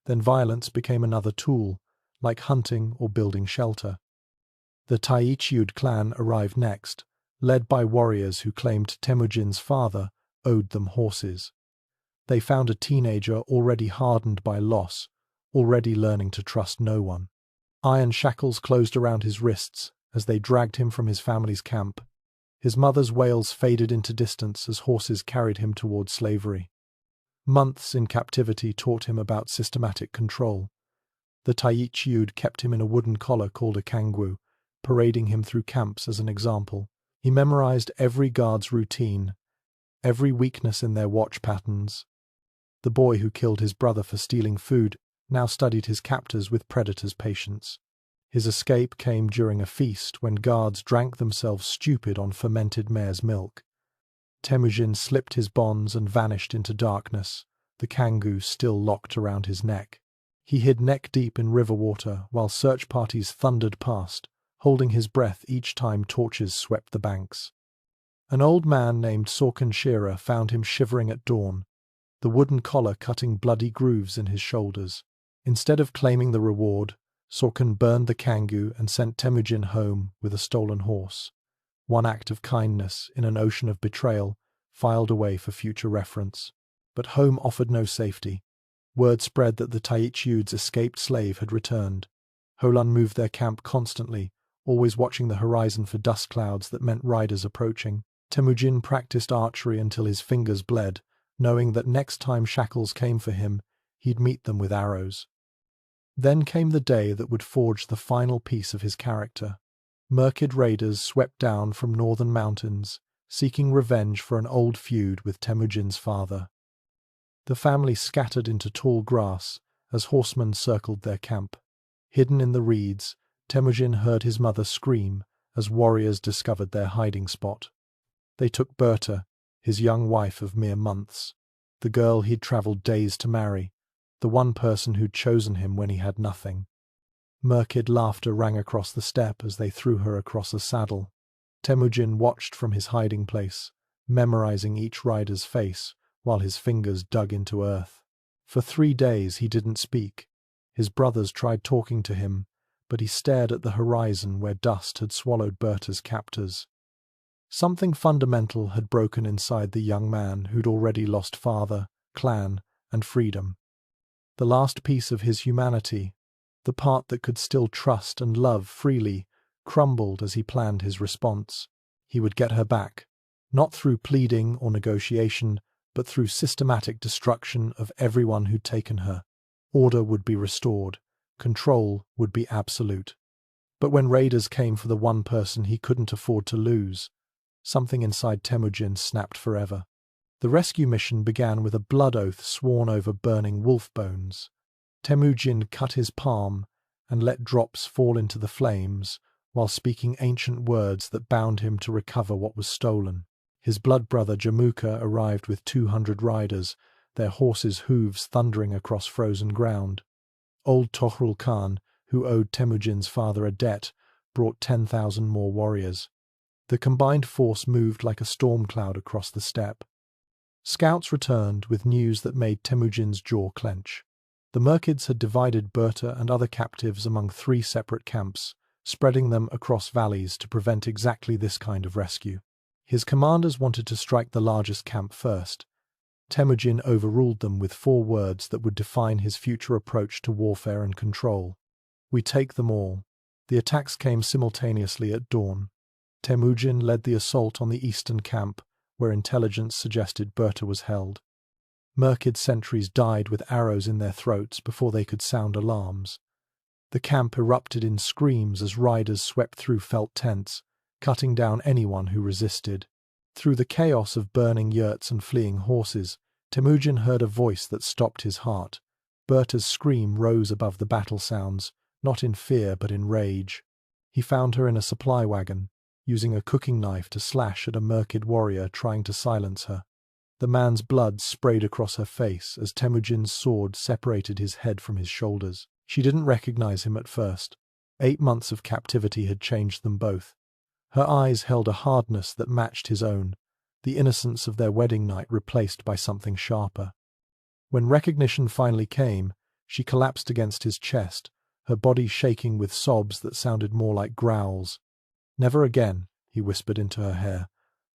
Then violence became another tool, like hunting or building shelter. The Taichiud clan arrived next, led by warriors who claimed Temujin's father owed them horses. They found a teenager already hardened by loss, already learning to trust no one. Iron shackles closed around his wrists as they dragged him from his family's camp. His mother's wails faded into distance as horses carried him toward slavery. Months in captivity taught him about systematic control. The Taichiud kept him in a wooden collar called a kangwu, parading him through camps as an example. He memorized every guard's routine, every weakness in their watch patterns. The boy who killed his brother for stealing food now studied his captors with predators' patience. His escape came during a feast when guards drank themselves stupid on fermented mare's milk. Temujin slipped his bonds and vanished into darkness, the kangoo still locked around his neck. He hid neck-deep in river water while search parties thundered past, holding his breath each time torches swept the banks. An old man named Sorkin Shearer found him shivering at dawn, the wooden collar cutting bloody grooves in his shoulders. Instead of claiming the reward, Sorkin burned the kangoo and sent Temujin home with a stolen horse. One act of kindness in an ocean of betrayal, filed away for future reference. But home offered no safety. Word spread that the Taichiud's escaped slave had returned. Holan moved their camp constantly, always watching the horizon for dust clouds that meant riders approaching. Temujin practiced archery until his fingers bled, knowing that next time shackles came for him, he'd meet them with arrows. Then came the day that would forge the final piece of his character. Merkid raiders swept down from northern mountains, seeking revenge for an old feud with Temujin's father. The family scattered into tall grass as horsemen circled their camp. Hidden in the reeds, Temujin heard his mother scream as warriors discovered their hiding spot. They took Berta, his young wife of mere months, the girl he'd traveled days to marry, the one person who'd chosen him when he had nothing. Merkid laughter rang across the steppe as they threw her across a saddle. Temujin watched from his hiding place, memorizing each rider's face while his fingers dug into earth. For 3 days he didn't speak. His brothers tried talking to him, but he stared at the horizon where dust had swallowed Berta's captors. Something fundamental had broken inside the young man who'd already lost father, clan, and freedom. The last piece of his humanity, the part that could still trust and love freely, crumbled as he planned his response. He would get her back, not through pleading or negotiation, but through systematic destruction of everyone who'd taken her. Order would be restored, control would be absolute. But when raiders came for the one person he couldn't afford to lose, something inside Temujin snapped forever. The rescue mission began with a blood oath sworn over burning wolf bones. Temujin cut his palm and let drops fall into the flames while speaking ancient words that bound him to recover what was stolen. His blood brother Jamuka arrived with 200 riders, their horses' hooves thundering across frozen ground. Old Tohrul Khan, who owed Temujin's father a debt, brought 10,000 more warriors. The combined force moved like a storm cloud across the steppe. Scouts returned with news that made Temujin's jaw clench. The Merkids had divided Berta and other captives among 3 separate camps, spreading them across valleys to prevent exactly this kind of rescue. His commanders wanted to strike the largest camp first. Temujin overruled them with 4 words that would define his future approach to warfare and control. "We take them all." The attacks came simultaneously at dawn. Temujin led the assault on the eastern camp, where intelligence suggested Berta was held. Merkid sentries died with arrows in their throats before they could sound alarms. The camp erupted in screams as riders swept through felt tents, cutting down anyone who resisted. Through the chaos of burning yurts and fleeing horses, Temujin heard a voice that stopped his heart. Berta's scream rose above the battle sounds, not in fear but in rage. He found her in a supply wagon, using a cooking knife to slash at a Merkid warrior trying to silence her. The man's blood sprayed across her face as Temujin's sword separated his head from his shoulders. She didn't recognize him at first. 8 months of captivity had changed them both. Her eyes held a hardness that matched his own, the innocence of their wedding night replaced by something sharper. When recognition finally came, She collapsed against his chest, her body shaking with sobs that sounded more like growls. "Never again," he whispered into her hair.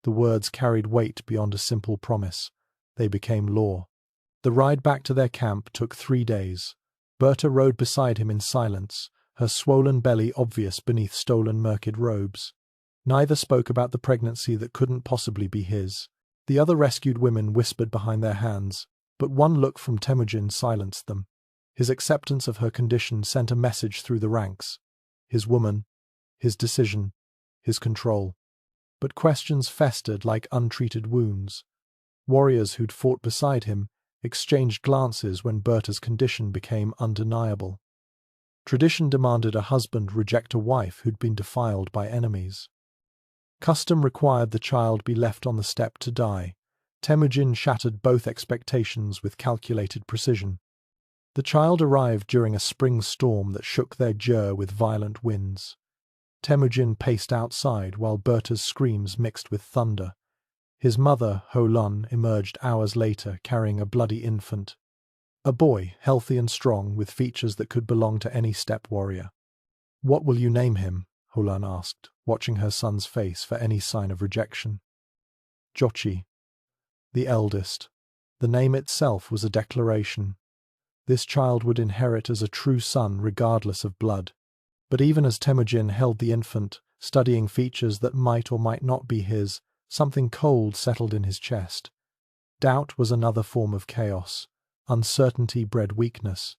The words carried weight beyond a simple promise. They became law. The ride back to their camp took 3 days. Berta rode beside him in silence, her swollen belly obvious beneath stolen merkid robes. Neither spoke about the pregnancy that couldn't possibly be his. The other rescued women whispered behind their hands, but one look from Temujin silenced them. His acceptance of her condition sent a message through the ranks. His woman, his decision, his control. But questions festered like untreated wounds. Warriors who'd fought beside him exchanged glances when Berta's condition became undeniable. Tradition demanded a husband reject a wife who'd been defiled by enemies. Custom required the child be left on the step to die. Temujin shattered both expectations with calculated precision. The child arrived during a spring storm that shook their Jur with violent winds. Temujin paced outside while Berta's screams mixed with thunder. His mother, Ho-Lun, emerged hours later carrying a bloody infant. A boy, healthy and strong, with features that could belong to any steppe warrior. "What will you name him?" Ho-Lun asked, watching her son's face for any sign of rejection. "Jochi, the eldest." The name itself was a declaration. This child would inherit as a true son regardless of blood. But even as Temujin held the infant, studying features that might or might not be his, something cold settled in his chest. Doubt was another form of chaos. Uncertainty bred weakness.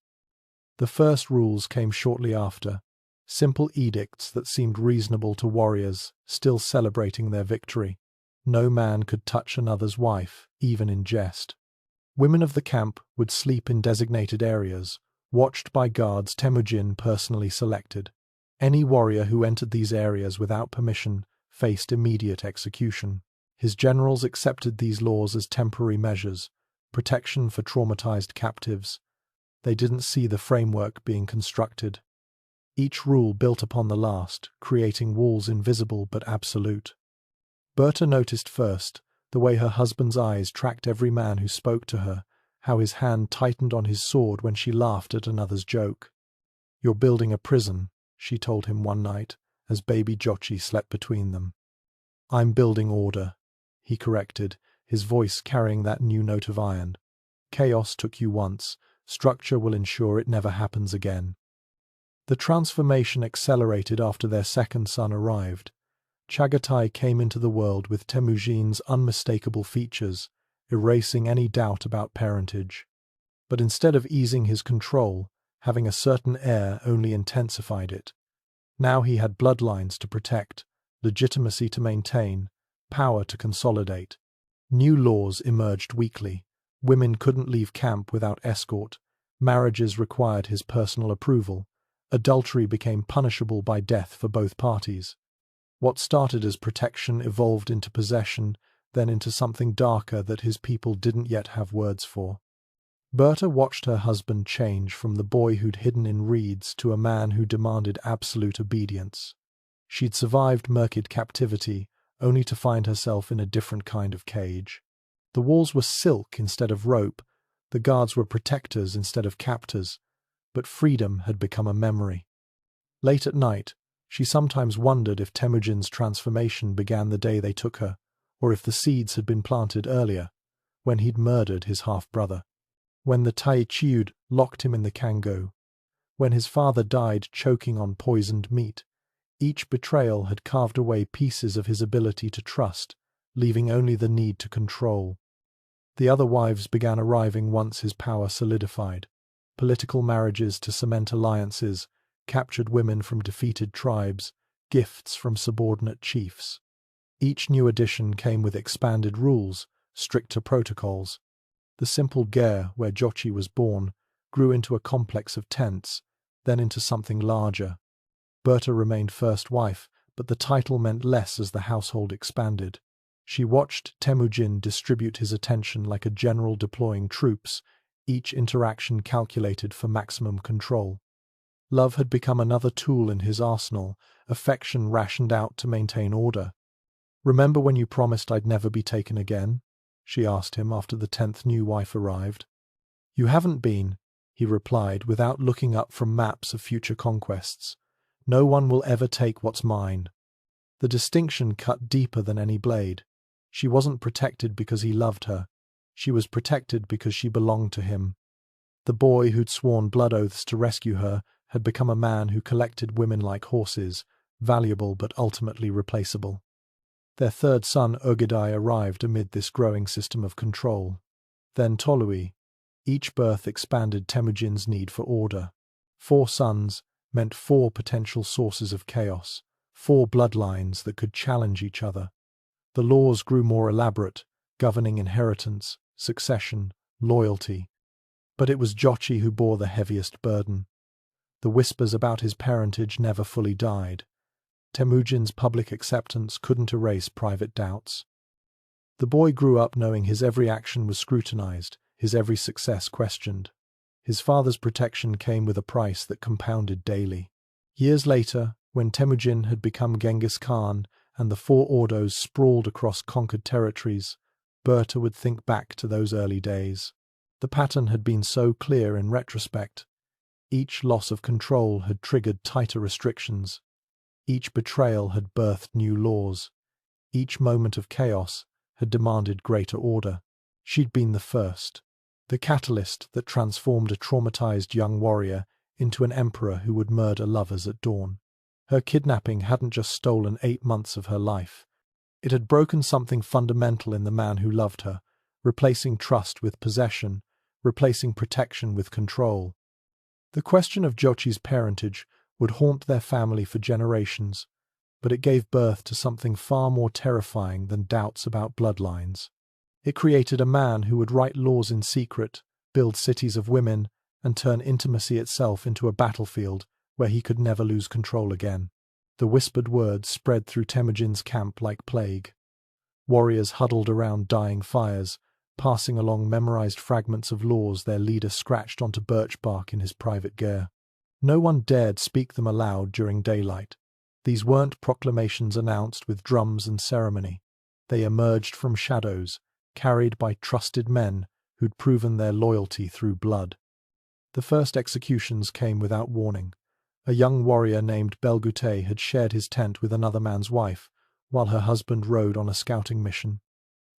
The first rules came shortly after, simple edicts that seemed reasonable to warriors still celebrating their victory. No man could touch another's wife, even in jest. Women of the camp would sleep in designated areas, watched by guards Temujin personally selected. Any warrior who entered these areas without permission faced immediate execution. His generals accepted these laws as temporary measures, protection for traumatized captives. They didn't see the framework being constructed. Each rule built upon the last, creating walls invisible but absolute. Berta noticed first the way her husband's eyes tracked every man who spoke to her, how his hand tightened on his sword when she laughed at another's joke. "You're building a prison," she told him one night, as baby Jochi slept between them. "I'm building order," he corrected, his voice carrying that new note of iron. "Chaos took you once. Structure will ensure it never happens again." The transformation accelerated after their second son arrived. Chagatai came into the world with Temujin's unmistakable features, erasing any doubt about parentage. But instead of easing his control, having a certain air only intensified it. Now he had bloodlines to protect, legitimacy to maintain, power to consolidate. New laws emerged weekly. Women couldn't leave camp without escort. Marriages required his personal approval. Adultery became punishable by death for both parties. What started as protection evolved into possession, then into something darker that his people didn't yet have words for. Berta watched her husband change from the boy who'd hidden in reeds to a man who demanded absolute obedience. She'd survived merkid captivity, only to find herself in a different kind of cage. The walls were silk instead of rope, the guards were protectors instead of captors, but freedom had become a memory. Late at night, she sometimes wondered if Temujin's transformation began the day they took her, or if the seeds had been planted earlier, when he'd murdered his half-brother, when the Taichiud locked him in the Kango, when his father died choking on poisoned meat. Each betrayal had carved away pieces of his ability to trust, leaving only the need to control. The other wives began arriving once his power solidified. Political marriages to cement alliances, captured women from defeated tribes, gifts from subordinate chiefs. Each new addition came with expanded rules, stricter protocols. The simple ger where Jochi was born grew into a complex of tents, then into something larger. Berta remained first wife, but the title meant less as the household expanded. She watched Temujin distribute his attention like a general deploying troops, each interaction calculated for maximum control. Love had become another tool in his arsenal, affection rationed out to maintain order. "Remember when you promised I'd never be taken again?" she asked him after the 10th new wife arrived. "You haven't been," he replied without looking up from maps of future conquests. No one will ever take what's mine. The distinction cut deeper than any blade. She wasn't protected because he loved her. She was protected because she belonged to him. The boy who'd sworn blood oaths to rescue her had become a man who collected women like horses, valuable but ultimately replaceable. Their third son, Ogedai, arrived amid this growing system of control. Then Tolui. Each birth expanded Temujin's need for order. 4 sons meant 4 potential sources of chaos, 4 bloodlines that could challenge each other. The laws grew more elaborate, governing inheritance, succession, loyalty. But it was Jochi who bore the heaviest burden. The whispers about his parentage never fully died. Temujin's public acceptance couldn't erase private doubts. The boy grew up knowing his every action was scrutinized, his every success questioned. His father's protection came with a price that compounded daily. Years later, when Temujin had become Genghis Khan and the 4 Ordos sprawled across conquered territories, Berta would think back to those early days. The pattern had been so clear in retrospect. Each loss of control had triggered tighter restrictions. Each betrayal had birthed new laws. Each moment of chaos had demanded greater order. She'd been the first, the catalyst that transformed a traumatized young warrior into an emperor who would murder lovers at dawn. Her kidnapping hadn't just stolen 8 months of her life. It had broken something fundamental in the man who loved her, replacing trust with possession, replacing protection with control. The question of Jochi's parentage would haunt their family for generations, but it gave birth to something far more terrifying than doubts about bloodlines. It created a man who would write laws in secret, build cities of women, and turn intimacy itself into a battlefield where he could never lose control again. The whispered words spread through Temujin's camp like plague. Warriors huddled around dying fires, passing along memorized fragments of laws their leader scratched onto birch bark in his private ger. No one dared speak them aloud during daylight. These weren't proclamations announced with drums and ceremony. They emerged from shadows, carried by trusted men who'd proven their loyalty through blood. The first executions came without warning. A young warrior named Belgute had shared his tent with another man's wife, while her husband rode on a scouting mission.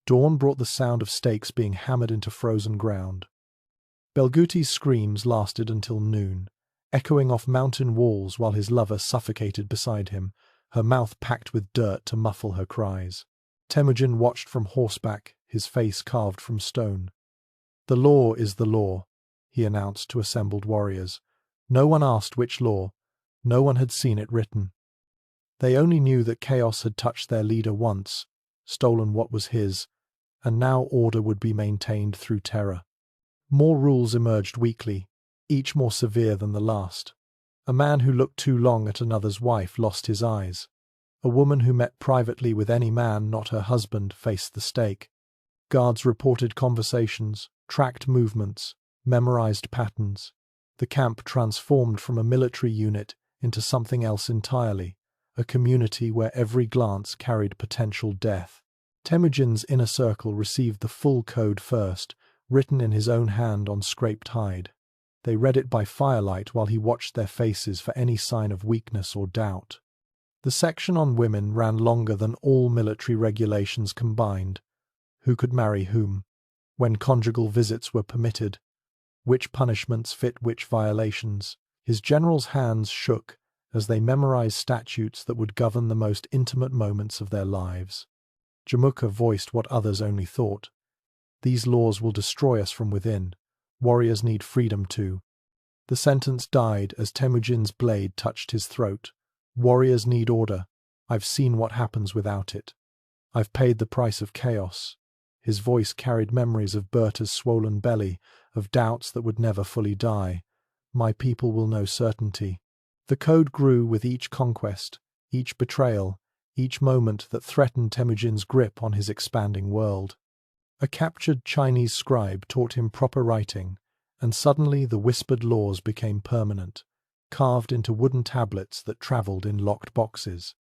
Dawn brought the sound of stakes being hammered into frozen ground. Belgute's screams lasted until noon, echoing off mountain walls while his lover suffocated beside him, her mouth packed with dirt to muffle her cries. Temujin watched from horseback, his face carved from stone. "The law is the law," he announced to assembled warriors. No one asked which law. No one had seen it written. They only knew that chaos had touched their leader once, stolen what was his, and now order would be maintained through terror. More rules emerged weekly, each more severe than the last. A man who looked too long at another's wife lost his eyes. A woman who met privately with any man not her husband faced the stake. Guards reported conversations, tracked movements, memorized patterns. The camp transformed from a military unit into something else entirely, a community where every glance carried potential death. Temujin's inner circle received the full code first, written in his own hand on scraped hide. They read it by firelight while he watched their faces for any sign of weakness or doubt. The section on women ran longer than all military regulations combined. Who could marry whom? When conjugal visits were permitted? Which punishments fit which violations? His general's hands shook as they memorized statutes that would govern the most intimate moments of their lives. Jamuka voiced what others only thought. "These laws will destroy us from within. Warriors need freedom too." The sentence died as Temujin's blade touched his throat. "Warriors need order. I've seen what happens without it. I've paid the price of chaos." His voice carried memories of Berta's swollen belly, of doubts that would never fully die. "My people will know certainty." The code grew with each conquest, each betrayal, each moment that threatened Temujin's grip on his expanding world. A captured Chinese scribe taught him proper writing, and suddenly the whispered laws became permanent, carved into wooden tablets that traveled in locked boxes.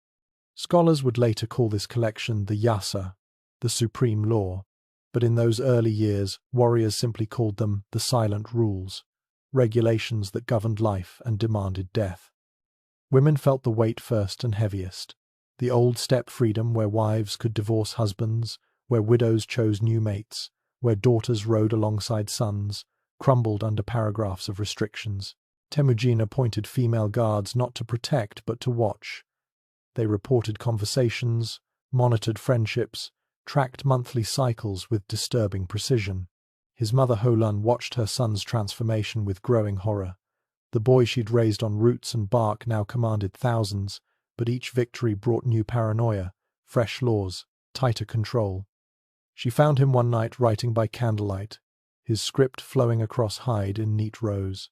Scholars would later call this collection the Yasa, the supreme law, but in those early years, warriors simply called them the silent rules. regulations that governed life and demanded death. Women felt the weight first and heaviest. The old steppe freedom where wives could divorce husbands, where widows chose new mates, where daughters rode alongside sons, crumbled under paragraphs of restrictions. Temujin appointed female guards not to protect but to watch. They reported conversations, monitored friendships, tracked monthly cycles with disturbing precision. His mother Holun watched her son's transformation with growing horror. The boy she'd raised on roots and bark now commanded thousands, but each victory brought new paranoia, fresh laws, tighter control. She found him one night writing by candlelight, his script flowing across hide in neat rows.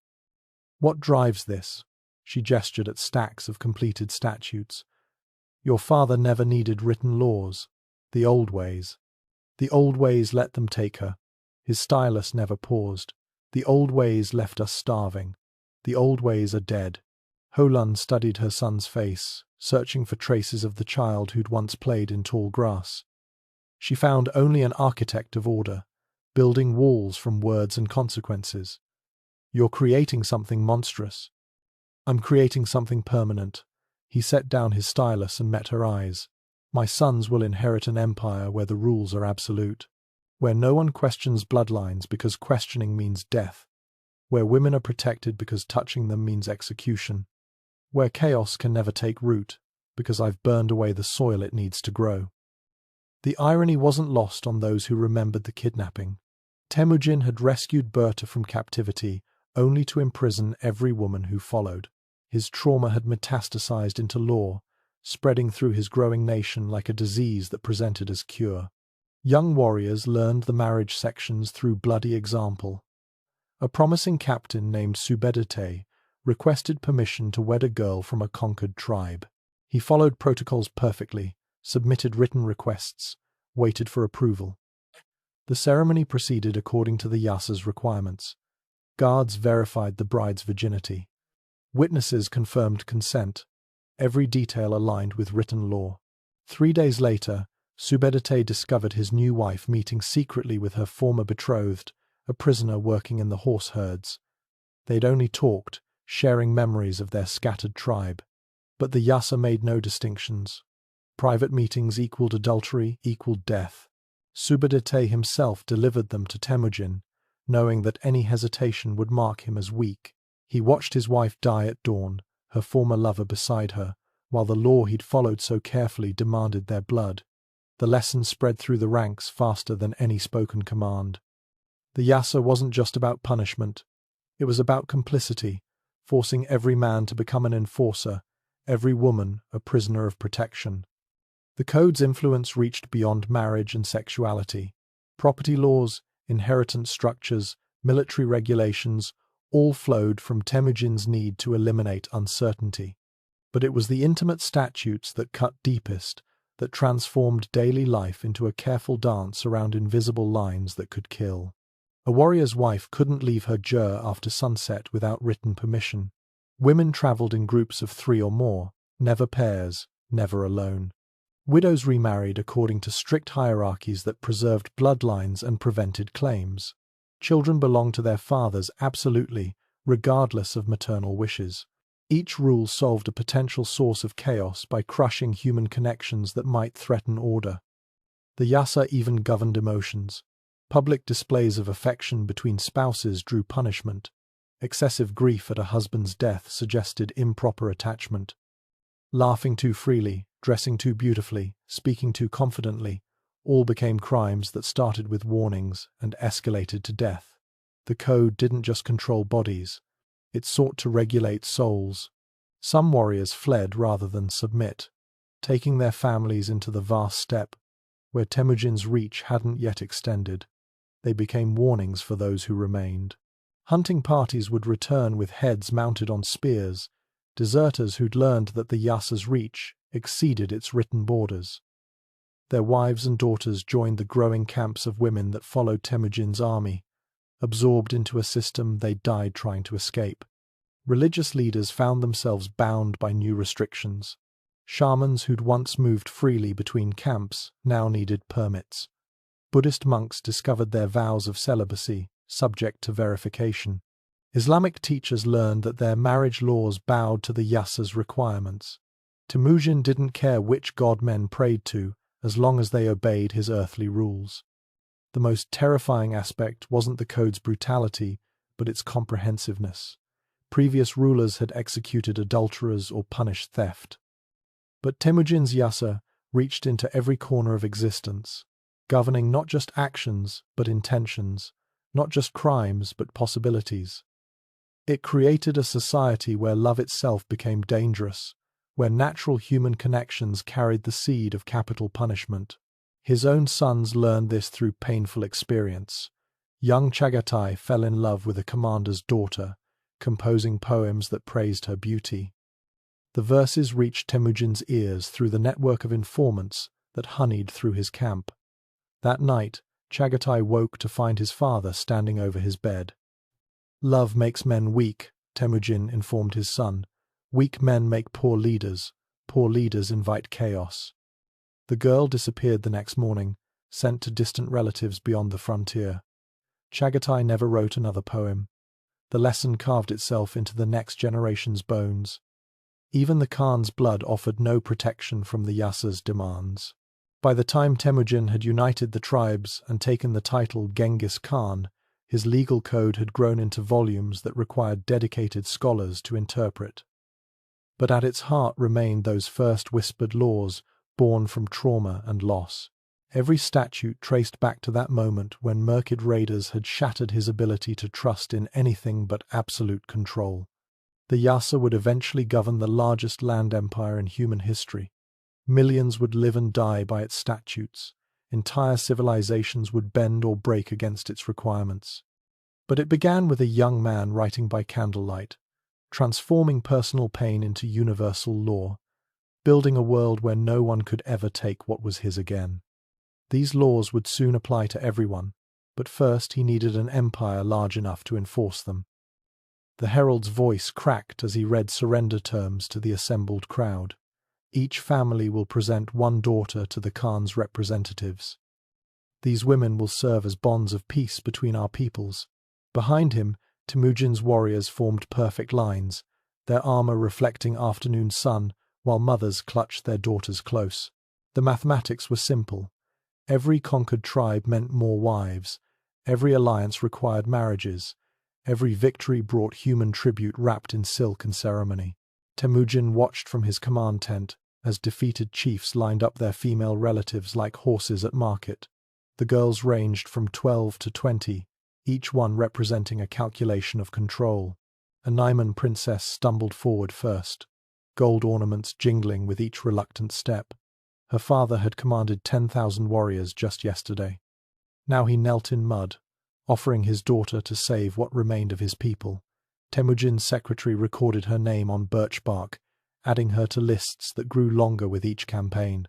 "What drives this?" She gestured at stacks of completed statutes. "Your father never needed written laws. The old ways. The old ways let them take her." His stylus never paused. "The old ways left us starving. The old ways are dead." Holun studied her son's face, searching for traces of the child who'd once played in tall grass. She found only an architect of order, building walls from words and consequences. "You're creating something monstrous." "I'm creating something permanent." He set down his stylus and met her eyes. "My sons will inherit an empire where the rules are absolute, where no one questions bloodlines because questioning means death, where women are protected because touching them means execution, where chaos can never take root because I've burned away the soil it needs to grow." The irony wasn't lost on those who remembered the kidnapping. Temujin had rescued Berta from captivity only to imprison every woman who followed. His trauma had metastasized into law, spreading through his growing nation like a disease that presented as cure. Young warriors learned the marriage sections through bloody example. A promising captain named Subedete requested permission to wed a girl from a conquered tribe. He followed protocols perfectly, submitted written requests, waited for approval. The ceremony proceeded according to the Yasa's requirements. Guards verified the bride's virginity. Witnesses confirmed consent. Every detail aligned with written law. 3 days later, Subedete discovered his new wife meeting secretly with her former betrothed, a prisoner working in the horse herds. They'd only talked, sharing memories of their scattered tribe. But the Yasa made no distinctions. Private meetings equaled adultery, equaled death. Subedete himself delivered them to Temujin, knowing that any hesitation would mark him as weak. He watched his wife die at dawn, her former lover beside her, while the law he'd followed so carefully demanded their blood. The lesson spread through the ranks faster than any spoken command. The Yasa wasn't just about punishment. It was about complicity, forcing every man to become an enforcer, every woman a prisoner of protection. The code's influence reached beyond marriage and sexuality. Property laws, inheritance structures, military regulations, all flowed from Temujin's need to eliminate uncertainty. But it was the intimate statutes that cut deepest, that transformed daily life into a careful dance around invisible lines that could kill. A warrior's wife couldn't leave her jur after sunset without written permission. Women traveled in groups of 3 or more, never pairs, never alone. Widows remarried according to strict hierarchies that preserved bloodlines and prevented claims. Children belonged to their fathers absolutely, regardless of maternal wishes. Each rule solved a potential source of chaos by crushing human connections that might threaten order. The Yasa even governed emotions. Public displays of affection between spouses drew punishment. Excessive grief at a husband's death suggested improper attachment. Laughing too freely, dressing too beautifully, speaking too confidently, all became crimes that started with warnings and escalated to death. The code didn't just control bodies. It sought to regulate souls. Some warriors fled rather than submit, taking their families into the vast steppe, where Temujin's reach hadn't yet extended. They became warnings for those who remained. Hunting parties would return with heads mounted on spears, deserters who'd learned that the Yasa's reach exceeded its written borders. Their wives and daughters joined the growing camps of women that followed Temujin's army, absorbed into a system they died trying to escape. Religious leaders found themselves bound by new restrictions. Shamans who'd once moved freely between camps now needed permits. Buddhist monks discovered their vows of celibacy, subject to verification. Islamic teachers learned that their marriage laws bowed to the Yassa's requirements. Temujin didn't care which god men prayed to, as long as they obeyed his earthly rules. The most terrifying aspect wasn't the code's brutality, but its comprehensiveness. Previous rulers had executed adulterers or punished theft. But Temujin's Yassa reached into every corner of existence, governing not just actions, but intentions, not just crimes, but possibilities. It created a society where love itself became dangerous, where natural human connections carried the seed of capital punishment. His own sons learned this through painful experience. Young Chagatai fell in love with a commander's daughter, composing poems that praised her beauty. The verses reached Temujin's ears through the network of informants that honeyed through his camp. That night, Chagatai woke to find his father standing over his bed. "Love makes men weak," Temujin informed his son. "Weak men make poor leaders invite chaos." The girl disappeared the next morning, sent to distant relatives beyond the frontier. Chagatai never wrote another poem. The lesson carved itself into the next generation's bones. Even the Khan's blood offered no protection from the Yassa's demands. By the time Temujin had united the tribes and taken the title Genghis Khan, his legal code had grown into volumes that required dedicated scholars to interpret. But at its heart remained those first whispered laws born from trauma and loss. Every statute traced back to that moment when Merkid raiders had shattered his ability to trust in anything but absolute control. The Yassa would eventually govern the largest land empire in human history. Millions would live and die by its statutes. Entire civilizations would bend or break against its requirements. But it began with a young man writing by candlelight, transforming personal pain into universal law, building a world where no one could ever take what was his again. These laws would soon apply to everyone, but first he needed an empire large enough to enforce them. The herald's voice cracked as he read surrender terms to the assembled crowd. Each family will present one daughter to the Khan's representatives. These women will serve as bonds of peace between our peoples. Behind him, Temujin's warriors formed perfect lines, their armor reflecting afternoon sun, while mothers clutched their daughters close. The mathematics were simple. Every conquered tribe meant more wives. Every alliance required marriages. Every victory brought human tribute wrapped in silk and ceremony. Temujin watched from his command tent as defeated chiefs lined up their female relatives like horses at market. The girls ranged from 12 to 20, each one representing a calculation of control. A Naiman princess stumbled forward first, gold ornaments jingling with each reluctant step. Her father had commanded 10,000 warriors just yesterday. Now he knelt in mud, offering his daughter to save what remained of his people. Temujin's secretary recorded her name on birch bark, adding her to lists that grew longer with each campaign.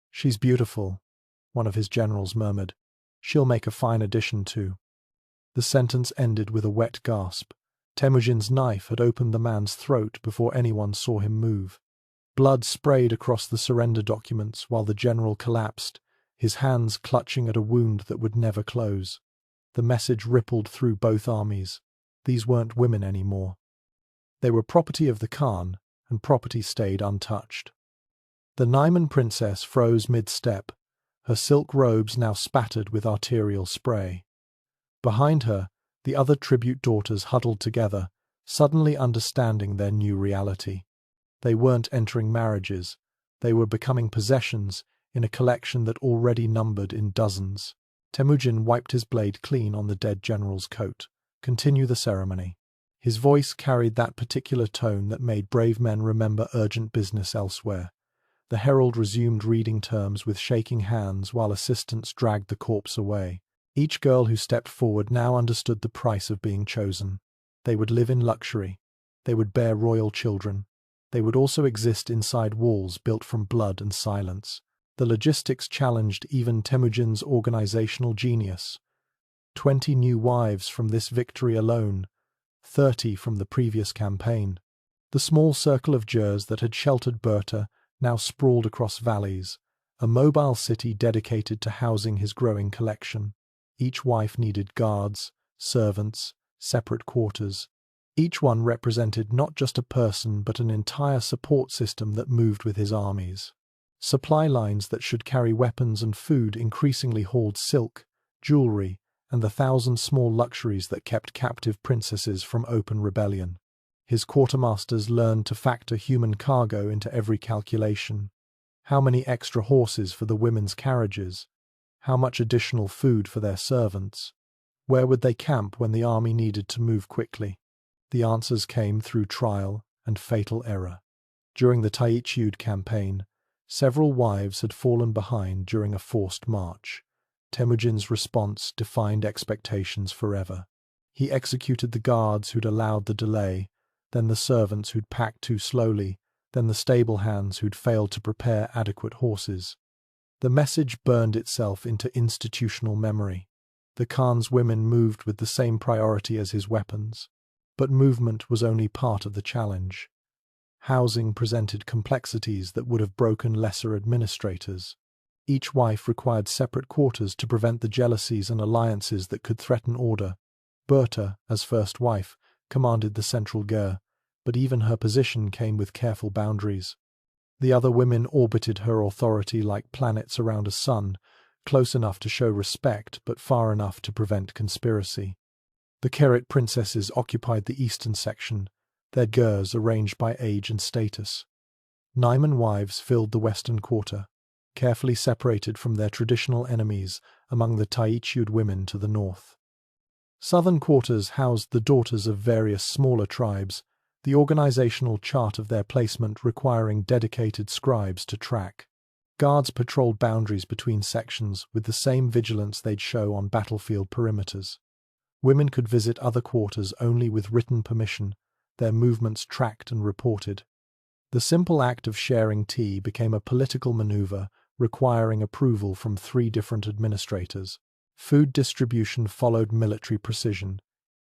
"She's beautiful," one of his generals murmured. "She'll make a fine addition too." The sentence ended with a wet gasp. Temujin's knife had opened the man's throat before anyone saw him move. Blood sprayed across the surrender documents while the general collapsed, his hands clutching at a wound that would never close. The message rippled through both armies. These weren't women anymore. They were property of the Khan, and property stayed untouched. The Naiman princess froze mid-step, her silk robes now spattered with arterial spray. Behind her, the other tribute daughters huddled together, suddenly understanding their new reality. They weren't entering marriages. They were becoming possessions in a collection that already numbered in dozens. Temujin wiped his blade clean on the dead general's coat. "Continue the ceremony." His voice carried that particular tone that made brave men remember urgent business elsewhere. The herald resumed reading terms with shaking hands while assistants dragged the corpse away. Each girl who stepped forward now understood the price of being chosen. They would live in luxury. They would bear royal children. They would also exist inside walls built from blood and silence. The logistics challenged even Temujin's organizational genius. 20 new wives from this victory alone, 30 from the previous campaign. The small circle of Jers that had sheltered Berta now sprawled across valleys, a mobile city dedicated to housing his growing collection. Each wife needed guards, servants, separate quarters. Each one represented not just a person but an entire support system that moved with his armies. Supply lines that should carry weapons and food increasingly hauled silk, jewelry, and the thousand small luxuries that kept captive princesses from open rebellion. His quartermasters learned to factor human cargo into every calculation. How many extra horses for the women's carriages? How much additional food for their servants? Where would they camp when the army needed to move quickly? The answers came through trial and fatal error. During the Taichud campaign, several wives had fallen behind during a forced march. Temujin's response defined expectations forever. He executed the guards who'd allowed the delay, then the servants who'd packed too slowly, then the stable hands who'd failed to prepare adequate horses. The message burned itself into institutional memory. The Khan's women moved with the same priority as his weapons. But movement was only part of the challenge. Housing presented complexities that would have broken lesser administrators. Each wife required separate quarters to prevent the jealousies and alliances that could threaten order. Berta, as first wife, commanded the central ger, but even her position came with careful boundaries. The other women orbited her authority like planets around a sun, close enough to show respect but far enough to prevent conspiracy. The Kerit princesses occupied the eastern section, their gers arranged by age and status. Naiman wives filled the western quarter, carefully separated from their traditional enemies among the Taichud women to the north. Southern quarters housed the daughters of various smaller tribes, the organizational chart of their placement requiring dedicated scribes to track. Guards patrolled boundaries between sections with the same vigilance they'd show on battlefield perimeters. Women could visit other quarters only with written permission, their movements tracked and reported. The simple act of sharing tea became a political maneuver requiring approval from 3 different administrators. Food distribution followed military precision.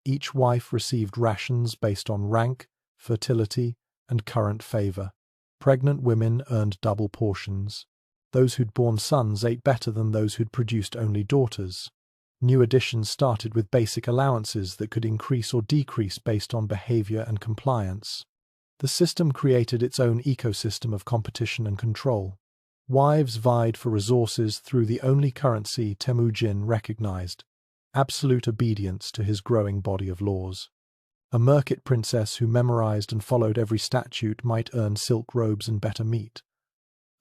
Each wife received rations based on rank, fertility, and current favor. Pregnant women earned double portions. Those who'd borne sons ate better than those who'd produced only daughters. New additions started with basic allowances that could increase or decrease based on behavior and compliance. The system created its own ecosystem of competition and control. Wives vied for resources through the only currency Temujin recognized: absolute obedience to his growing body of laws. A Merkit princess who memorized and followed every statute might earn silk robes and better meat.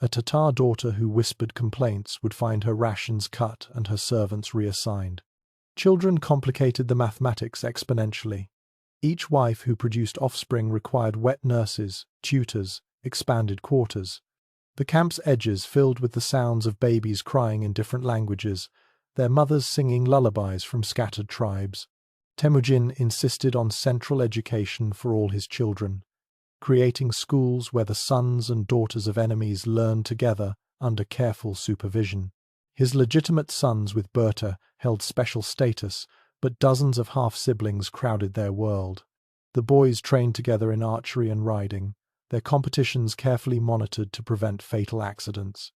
A Tatar daughter who whispered complaints would find her rations cut and her servants reassigned. Children complicated the mathematics exponentially. Each wife who produced offspring required wet nurses, tutors, expanded quarters. The camp's edges filled with the sounds of babies crying in different languages, their mothers singing lullabies from scattered tribes. Temujin insisted on central education for all his children, creating schools where the sons and daughters of enemies learned together under careful supervision. His legitimate sons with Berta held special status, but dozens of half-siblings crowded their world. The boys trained together in archery and riding, their competitions carefully monitored to prevent fatal accidents.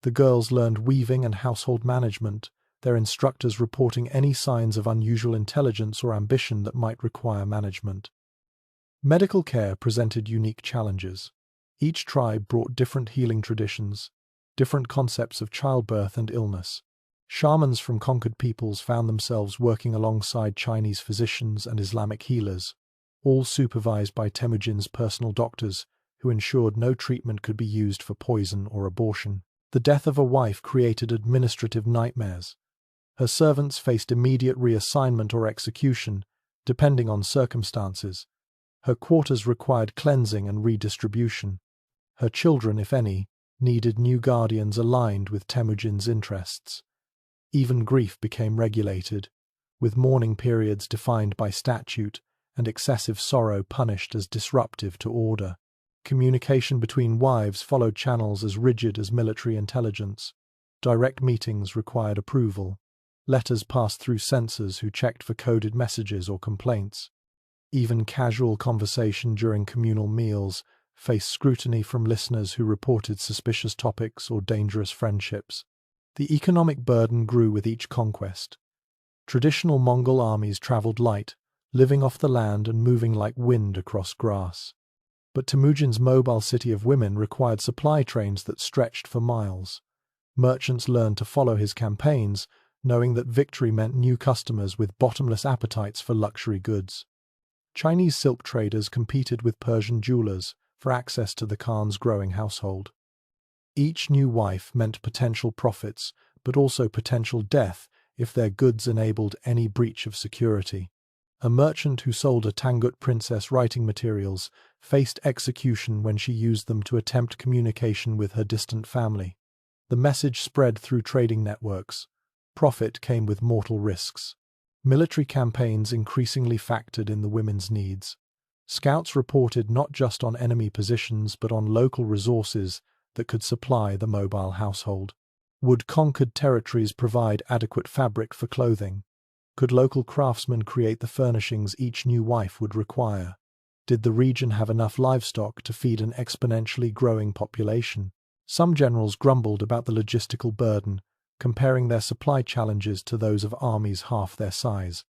The girls learned weaving and household management, their instructors reporting any signs of unusual intelligence or ambition that might require management. Medical care presented unique challenges. Each tribe brought different healing traditions, different concepts of childbirth and illness. Shamans from conquered peoples found themselves working alongside Chinese physicians and Islamic healers, all supervised by Temujin's personal doctors, who ensured no treatment could be used for poison or abortion. The death of a wife created administrative nightmares. Her servants faced immediate reassignment or execution, depending on circumstances. Her quarters required cleansing and redistribution. Her children, if any, needed new guardians aligned with Temujin's interests. Even grief became regulated, with mourning periods defined by statute and excessive sorrow punished as disruptive to order. Communication between wives followed channels as rigid as military intelligence. Direct meetings required approval. Letters passed through censors who checked for coded messages or complaints. Even casual conversation during communal meals faced scrutiny from listeners who reported suspicious topics or dangerous friendships. The economic burden grew with each conquest. Traditional Mongol armies traveled light, living off the land and moving like wind across grass. But Temujin's mobile city of women required supply trains that stretched for miles. Merchants learned to follow his campaigns, knowing that victory meant new customers with bottomless appetites for luxury goods. Chinese silk traders competed with Persian jewelers for access to the Khan's growing household. Each new wife meant potential profits, but also potential death if their goods enabled any breach of security. A merchant who sold a Tangut princess writing materials faced execution when she used them to attempt communication with her distant family. The message spread through trading networks. Profit came with mortal risks. Military campaigns increasingly factored in the women's needs. Scouts reported not just on enemy positions but on local resources that could supply the mobile household. Would conquered territories provide adequate fabric for clothing? Could local craftsmen create the furnishings each new wife would require? Did the region have enough livestock to feed an exponentially growing population? Some generals grumbled about the logistical burden, comparing their supply challenges to those of armies half their size.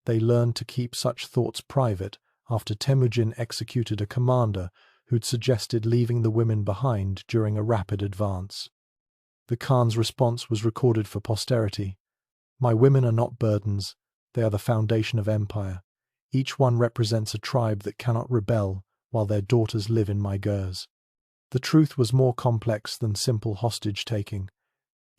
They learned to keep such thoughts private after Temujin executed a commander who'd suggested leaving the women behind during a rapid advance. The Khan's response was recorded for posterity. "My women are not burdens, they are the foundation of empire. Each one represents a tribe that cannot rebel while their daughters live in my gers." The truth was more complex than simple hostage-taking.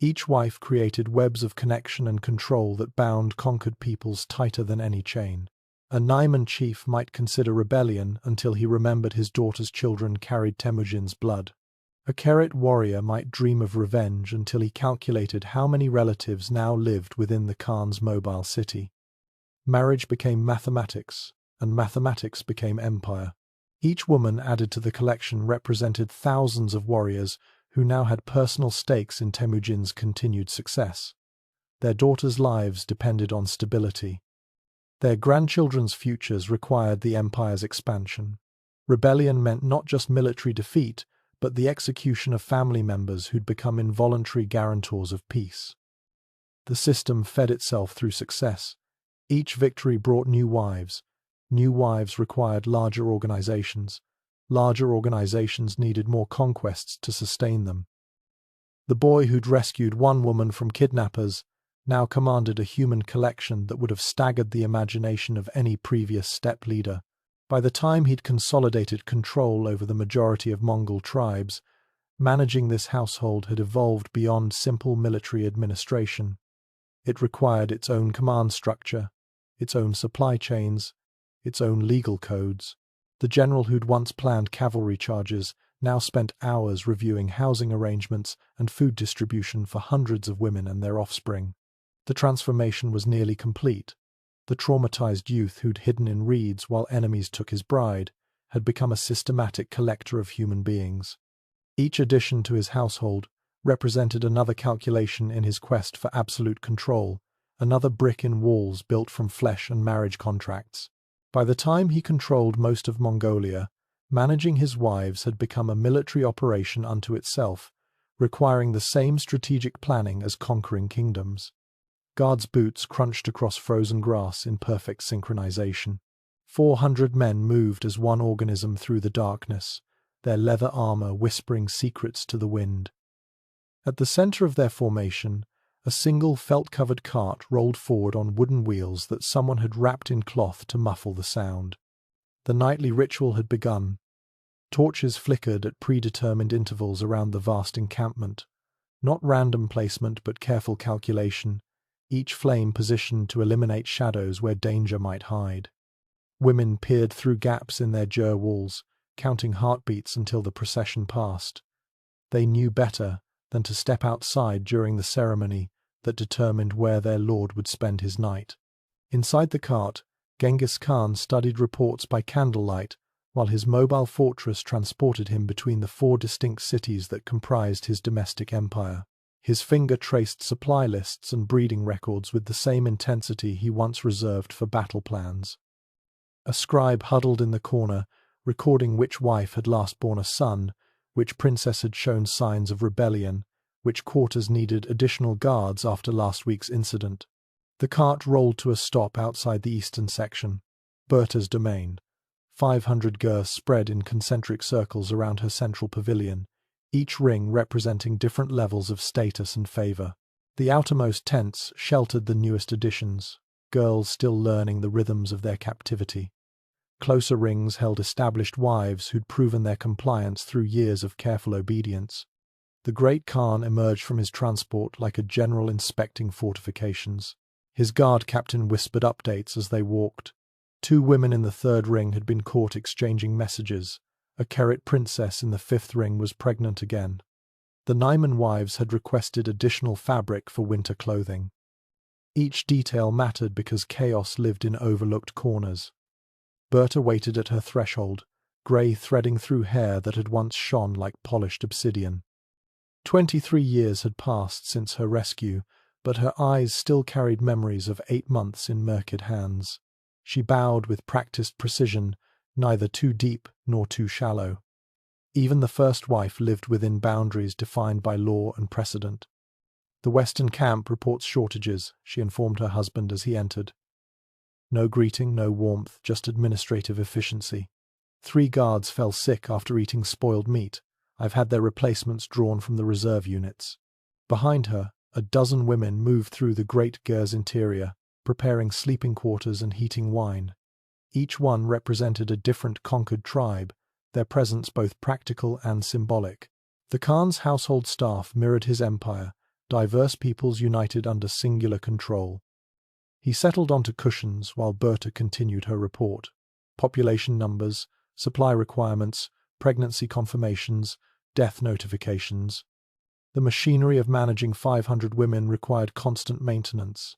Each wife created webs of connection and control that bound conquered peoples tighter than any chain. A Naiman chief might consider rebellion until he remembered his daughter's children carried Temujin's blood. A Kerit warrior might dream of revenge until he calculated how many relatives now lived within the Khan's mobile city. Marriage became mathematics, and mathematics became empire. Each woman added to the collection represented thousands of warriors who now had personal stakes in Temujin's continued success. Their daughters' lives depended on stability. Their grandchildren's futures required the empire's expansion. Rebellion meant not just military defeat, but the execution of family members who'd become involuntary guarantors of peace. The system fed itself through success. Each victory brought new wives. New wives required larger organizations. Larger organizations needed more conquests to sustain them. The boy who'd rescued one woman from kidnappers now commanded a human collection that would have staggered the imagination of any previous steppe leader. By the time he'd consolidated control over the majority of Mongol tribes, managing this household had evolved beyond simple military administration. It required its own command structure, its own supply chains, its own legal codes. The general who'd once planned cavalry charges now spent hours reviewing housing arrangements and food distribution for hundreds of women and their offspring. The transformation was nearly complete. The traumatized youth who'd hidden in reeds while enemies took his bride had become a systematic collector of human beings. Each addition to his household represented another calculation in his quest for absolute control, another brick in walls built from flesh and marriage contracts. By the time he controlled most of Mongolia, managing his wives had become a military operation unto itself, requiring the same strategic planning as conquering kingdoms. Guards' boots crunched across frozen grass in perfect synchronization. 400 men moved as one organism through the darkness, their leather armor whispering secrets to the wind. At the center of their formation, a single felt-covered cart rolled forward on wooden wheels that someone had wrapped in cloth to muffle the sound. The nightly ritual had begun. Torches flickered at predetermined intervals around the vast encampment. Not random placement but careful calculation, each flame positioned to eliminate shadows where danger might hide. Women peered through gaps in their jur walls, counting heartbeats until the procession passed. They knew better than to step outside during the ceremony that determined where their lord would spend his night. Inside the cart, Genghis Khan studied reports by candlelight while his mobile fortress transported him between the 4 distinct cities that comprised his domestic empire. His finger traced supply lists and breeding records with the same intensity he once reserved for battle plans. A scribe huddled in the corner, recording which wife had last borne a son, which princess had shown signs of rebellion, which quarters needed additional guards after last week's incident. The cart rolled to a stop outside the eastern section. Berta's domain. 500 gers spread in concentric circles around her central pavilion, each ring representing different levels of status and favor. The outermost tents sheltered the newest additions, girls still learning the rhythms of their captivity. Closer rings held established wives who'd proven their compliance through years of careful obedience. The great Khan emerged from his transport like a general inspecting fortifications. His guard captain whispered updates as they walked. 2 women in the 3rd ring had been caught exchanging messages. A Kerit princess in the 5th ring was pregnant again. The Naiman wives had requested additional fabric for winter clothing. Each detail mattered because chaos lived in overlooked corners. Berta waited at her threshold, grey threading through hair that had once shone like polished obsidian. 23 years had passed since her rescue, but her eyes still carried memories of 8 months in Merkid hands. She bowed with practiced precision, neither too deep nor too shallow. Even the first wife lived within boundaries defined by law and precedent. The Western camp reports shortages, she informed her husband as he entered. No greeting, no warmth, just administrative efficiency. 3 guards fell sick after eating spoiled meat. I've had their replacements drawn from the reserve units. Behind her, a dozen women moved through the great Gers interior, preparing sleeping quarters and heating wine. Each one represented a different conquered tribe, their presence both practical and symbolic. The Khan's household staff mirrored his empire, diverse peoples united under singular control. He settled onto cushions while Berta continued her report. Population numbers, supply requirements, pregnancy confirmations, death notifications. The machinery of managing 500 women required constant maintenance.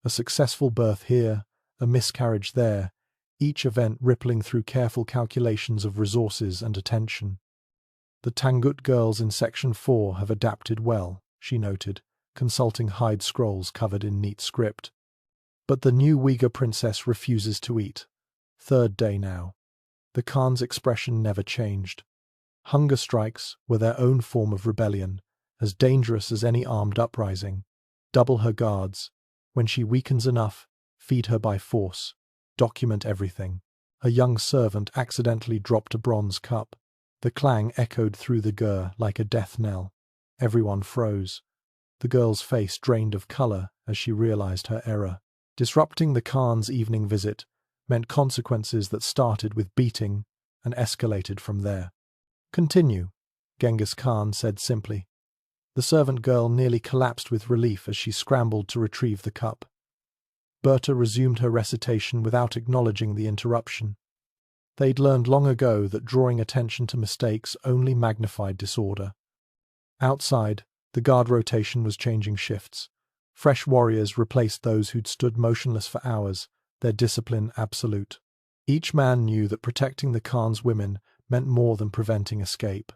A successful birth here, a miscarriage there, each event rippling through careful calculations of resources and attention. The Tangut girls in Section 4 have adapted well, she noted, consulting hide scrolls covered in neat script. But the new Uyghur princess refuses to eat. 3rd day now. The Khan's expression never changed. Hunger strikes were their own form of rebellion, as dangerous as any armed uprising. Double her guards. When she weakens enough, feed her by force. Document everything. A young servant accidentally dropped a bronze cup. The clang echoed through the Ger like a death knell. Everyone froze. The girl's face drained of color as she realized her error. Disrupting the Khan's evening visit meant consequences that started with beating and escalated from there. Continue, Genghis Khan said simply. The servant girl nearly collapsed with relief as she scrambled to retrieve the cup. Berta resumed her recitation without acknowledging the interruption. They'd learned long ago that drawing attention to mistakes only magnified disorder. Outside, the guard rotation was changing shifts. Fresh warriors replaced those who'd stood motionless for hours, their discipline absolute. Each man knew that protecting the Khan's women meant more than preventing escape.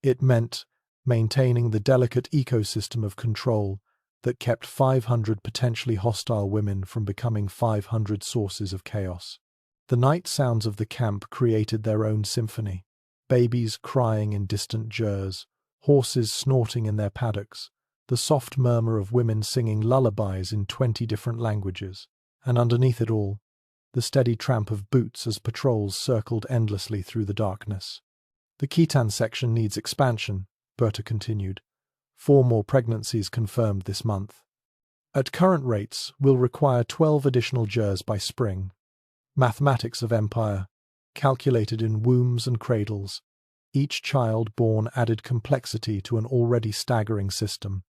It meant maintaining the delicate ecosystem of control that kept 500 potentially hostile women from becoming 500 sources of chaos. The night sounds of the camp created their own symphony. Babies crying in distant jers, horses snorting in their paddocks, the soft murmur of women singing lullabies in 20 different languages, and underneath it all, the steady tramp of boots as patrols circled endlessly through the darkness. The Khitan section needs expansion, Berta continued. 4 more pregnancies confirmed this month. At current rates, we'll require 12 additional jers by spring. Mathematics of empire, calculated in wombs and cradles. Each child born added complexity to an already staggering system.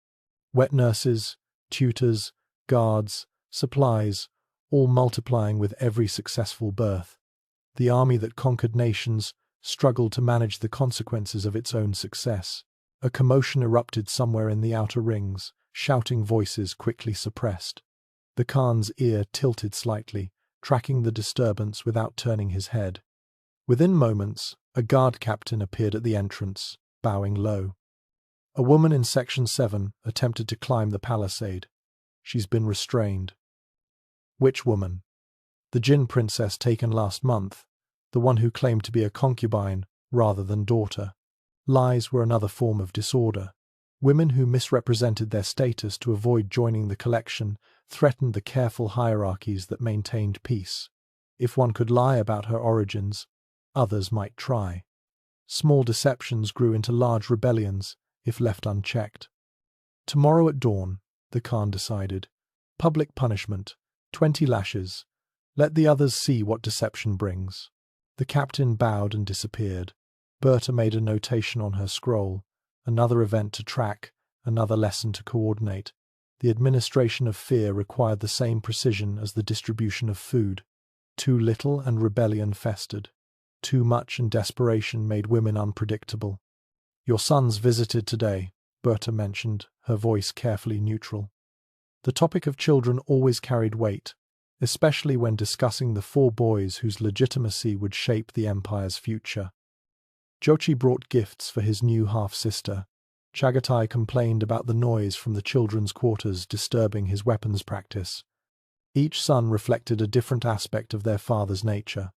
Wet nurses, tutors, guards, supplies, all multiplying with every successful birth. The army that conquered nations struggled to manage the consequences of its own success. A commotion erupted somewhere in the outer rings, shouting voices quickly suppressed. The Khan's ear tilted slightly, tracking the disturbance without turning his head. Within moments, a guard captain appeared at the entrance, bowing low. A woman in Section 7 attempted to climb the palisade. She's been restrained. Which woman? The Jinn princess taken last month, the one who claimed to be a concubine rather than daughter. Lies were another form of disorder. Women who misrepresented their status to avoid joining the collection threatened the careful hierarchies that maintained peace. If one could lie about her origins, others might try. Small deceptions grew into large rebellions if left unchecked. Tomorrow at dawn, the Khan decided. Public punishment, 20 lashes. Let the others see what deception brings. The captain bowed and disappeared. Berta made a notation on her scroll. Another event to track, another lesson to coordinate. The administration of fear required the same precision as the distribution of food. Too little and rebellion festered. Too much and desperation made women unpredictable. Your sons visited today, Berta mentioned, her voice carefully neutral. The topic of children always carried weight, especially when discussing the 4 boys whose legitimacy would shape the empire's future. Jochi brought gifts for his new half-sister. Chagatai complained about the noise from the children's quarters disturbing his weapons practice. Each son reflected a different aspect of their father's nature.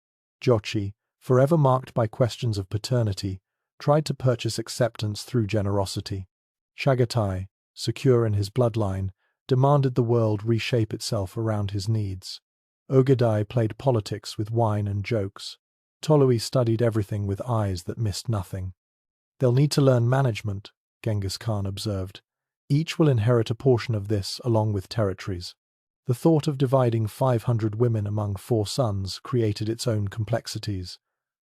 Jochi, forever marked by questions of paternity, tried to purchase acceptance through generosity. Chagatai, secure in his bloodline, demanded the world reshape itself around his needs. Ogedai played politics with wine and jokes. Tolui studied everything with eyes that missed nothing. They'll need to learn management, Genghis Khan observed. Each will inherit a portion of this along with territories. The thought of dividing 500 women among 4 sons created its own complexities.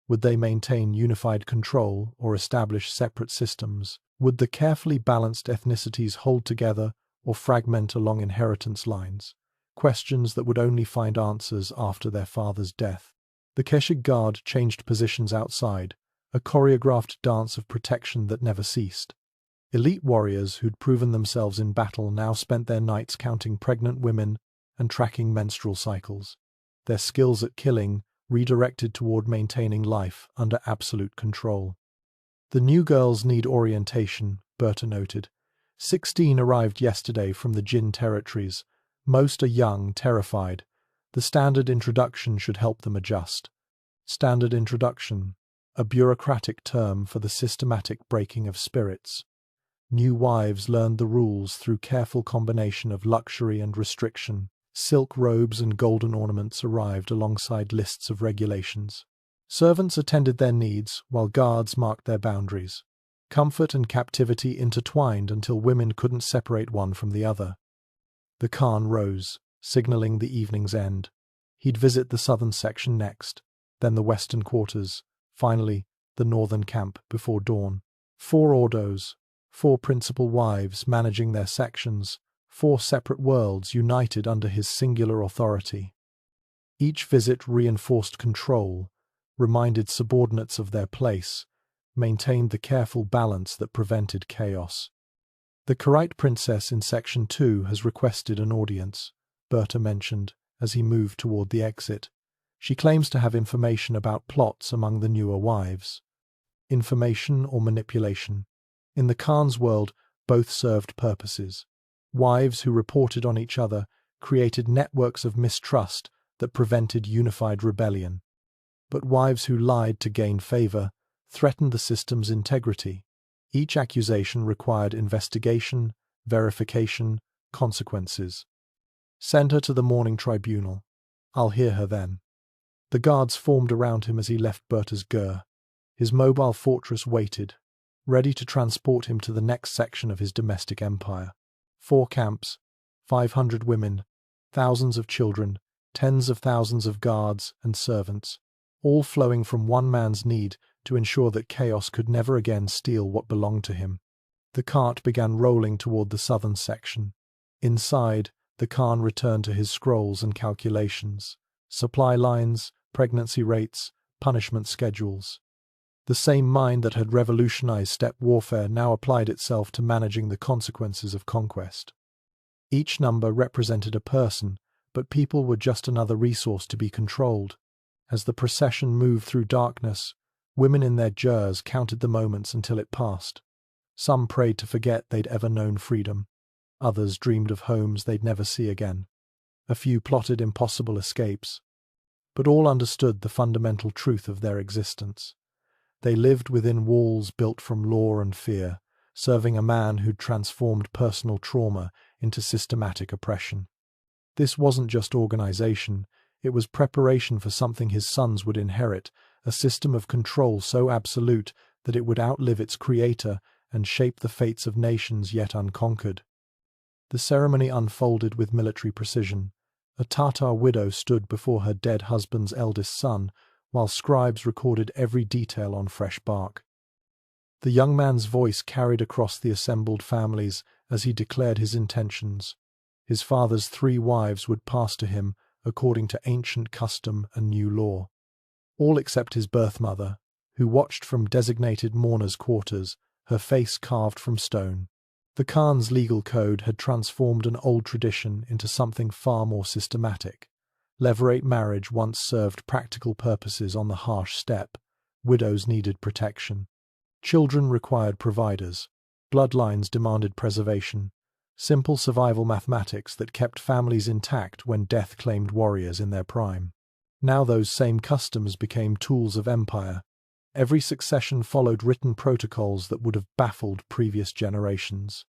Would they maintain unified control or establish separate systems? Would the carefully balanced ethnicities hold together or fragment along inheritance lines? Questions that would only find answers after their father's death. The Keshig Guard changed positions outside, a choreographed dance of protection that never ceased. Elite warriors who'd proven themselves in battle now spent their nights counting pregnant women and tracking menstrual cycles. Their skills at killing redirected toward maintaining life under absolute control. The new girls need orientation, Berta noted. 16 arrived yesterday from the Jin territories. Most are young, terrified. The standard introduction should help them adjust. Standard introduction, a bureaucratic term for the systematic breaking of spirits. New wives learned the rules through careful combination of luxury and restriction. Silk robes and golden ornaments arrived alongside lists of regulations. Servants attended their needs, while guards marked their boundaries. Comfort and captivity intertwined until women couldn't separate one from the other. The Khan rose, signaling the evening's end. He'd visit the southern section next, then the western quarters, finally the northern camp before dawn. 4 ordos, 4 principal wives managing their sections, 4 separate worlds united under his singular authority. Each visit reinforced control, reminded subordinates of their place, maintained the careful balance that prevented chaos. The Karaite princess in Section 2 has requested an audience, Berta mentioned as he moved toward the exit. She claims to have information about plots among the newer wives. Information or manipulation. In the Khan's world, both served purposes. Wives who reported on each other created networks of mistrust that prevented unified rebellion. But wives who lied to gain favor threatened the system's integrity. Each accusation required investigation, verification, consequences. Send her to the morning tribunal. I'll hear her then. The guards formed around him as he left Berta's ger. His mobile fortress waited, ready to transport him to the next section of his domestic empire. 4 camps, 500 women, thousands of children, tens of thousands of guards and servants, all flowing from one man's need to ensure that chaos could never again steal what belonged to him. The cart began rolling toward the southern section. Inside, the Khan returned to his scrolls and calculations, supply lines, pregnancy rates, punishment schedules. The same mind that had revolutionized steppe warfare now applied itself to managing the consequences of conquest. Each number represented a person, but people were just another resource to be controlled. As the procession moved through darkness, women in their gers counted the moments until it passed. Some prayed to forget they'd ever known freedom. Others dreamed of homes they'd never see again. A few plotted impossible escapes. But all understood the fundamental truth of their existence. They lived within walls built from law and fear, serving a man who'd transformed personal trauma into systematic oppression. This wasn't just organization, It was preparation for something his sons would inherit, a system of control so absolute that it would outlive its creator and shape the fates of nations yet unconquered. The ceremony unfolded with military precision. A Tatar widow stood before her dead husband's eldest son, while scribes recorded every detail on fresh bark. The young man's voice carried across the assembled families as he declared his intentions. His father's 3 wives would pass to him according to ancient custom and new law. All except his birth mother, who watched from designated mourners' quarters, her face carved from stone. The Khan's legal code had transformed an old tradition into something far more systematic. Levirate marriage once served practical purposes on the harsh steppe. Widows needed protection. Children required providers. Bloodlines demanded preservation. Simple survival mathematics that kept families intact when death claimed warriors in their prime. Now those same customs became tools of empire. Every succession followed written protocols that would have baffled previous generations.